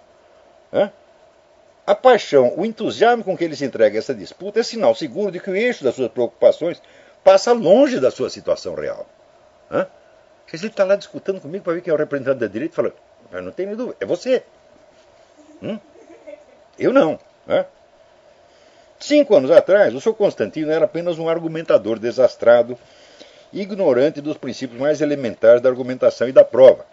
A paixão, o entusiasmo com que ele se entrega a essa disputa é sinal seguro de que o eixo das suas preocupações passa longe da sua situação real. Quer dizer, ele está lá discutindo comigo para ver quem é o representante da direita e fala, mas não tem dúvida, é você. Eu não. 5 anos atrás, o Sr. Constantino era apenas um argumentador desastrado, ignorante dos princípios mais elementares da argumentação e da prova,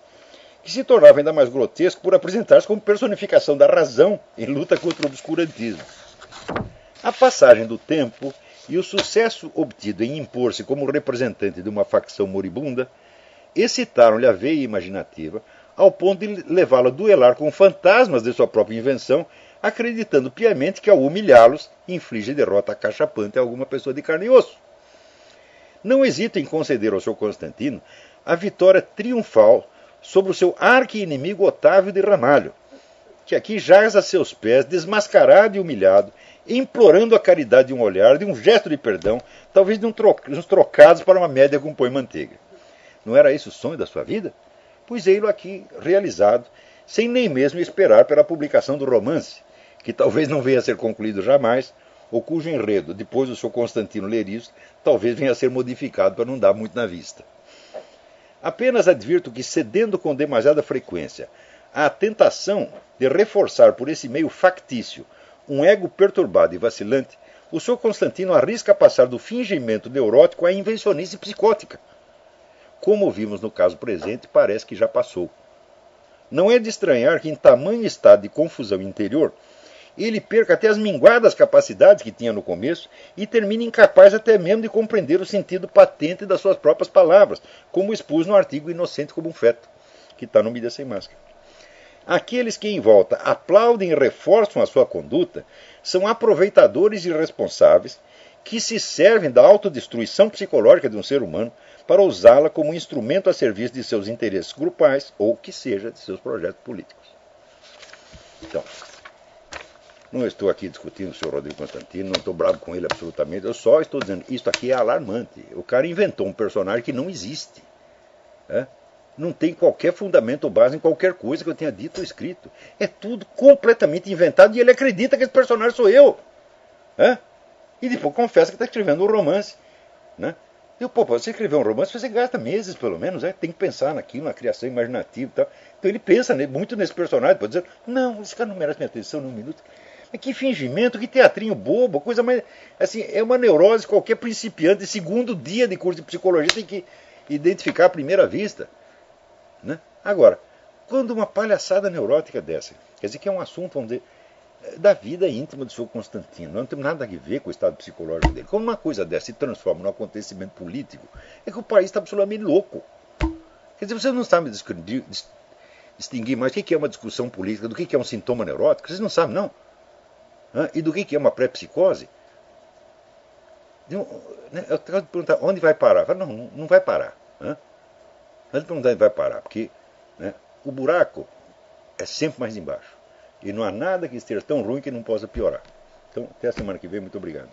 que se tornava ainda mais grotesco por apresentar-se como personificação da razão em luta contra o obscurantismo. A passagem do tempo e o sucesso obtido em impor-se como representante de uma facção moribunda excitaram-lhe a veia imaginativa ao ponto de levá-lo a duelar com fantasmas de sua própria invenção, acreditando piamente que, ao humilhá-los, inflige derrota acachapante a alguma pessoa de carne e osso. Não hesito em conceder ao Sr. Constantino a vitória triunfal sobre o seu arqui-inimigo Otávio de Ramalho, que aqui jaz a seus pés, desmascarado e humilhado, implorando a caridade de um olhar, de um gesto de perdão, talvez de uns trocados para uma média com pão e manteiga. Não era esse o sonho da sua vida? Pois ei-lo aqui realizado, sem nem mesmo esperar pela publicação do romance, que talvez não venha a ser concluído jamais, ou cujo enredo, depois do Sr. Constantino ler isso, talvez venha a ser modificado para não dar muito na vista. Apenas advirto que, cedendo com demasiada frequência à tentação de reforçar por esse meio factício um ego perturbado e vacilante, o Sr. Constantino arrisca passar do fingimento neurótico à invencionice psicótica. Como vimos no caso presente, parece que já passou. Não é de estranhar que, em tamanho estado de confusão interior, ele perca até as minguadas capacidades que tinha no começo e termine incapaz até mesmo de compreender o sentido patente das suas próprias palavras, como expus no artigo Inocente como um Feto, que está no Mídia Sem Máscara. Aqueles que em volta aplaudem e reforçam a sua conduta são aproveitadores irresponsáveis que se servem da autodestruição psicológica de um ser humano para usá-la como instrumento a serviço de seus interesses grupais ou, que seja, de seus projetos políticos. Então, não estou aqui discutindo o Sr. Rodrigo Constantino, não estou bravo com ele absolutamente, eu só estou dizendo que isso aqui é alarmante. O cara inventou um personagem que não existe. Não tem qualquer fundamento ou base em qualquer coisa que eu tenha dito ou escrito. É tudo completamente inventado e ele acredita que esse personagem sou eu. E depois confessa que está escrevendo um romance. E, você escrever um romance, você gasta meses, pelo menos, tem que pensar naquilo, na criação imaginativa e tal. Então ele pensa muito nesse personagem, pode dizer, não, esse cara não merece minha atenção num minuto. Mas que fingimento, que teatrinho bobo, coisa mais... Assim, é uma neurose qualquer principiante de segundo dia de curso de psicologia tem que identificar à primeira vista. Agora, quando uma palhaçada neurótica dessa, quer dizer que é um assunto, vamos dizer, da vida íntima do Sr. Constantino, não tem nada a ver com o estado psicológico dele. Quando uma coisa dessa se transforma num acontecimento político, é que o país está absolutamente louco. Quer dizer, você não está me distinguir mais o que é uma discussão política do que é um sintoma neurótico. Vocês não sabem, não. E do que é uma pré-psicose. Eu tenho que perguntar onde vai parar. Eu falo, não, não vai parar. Mas perguntar onde vai parar, porque o buraco é sempre mais embaixo. E não há nada que esteja tão ruim que não possa piorar. Então, até a semana que vem. Muito obrigado.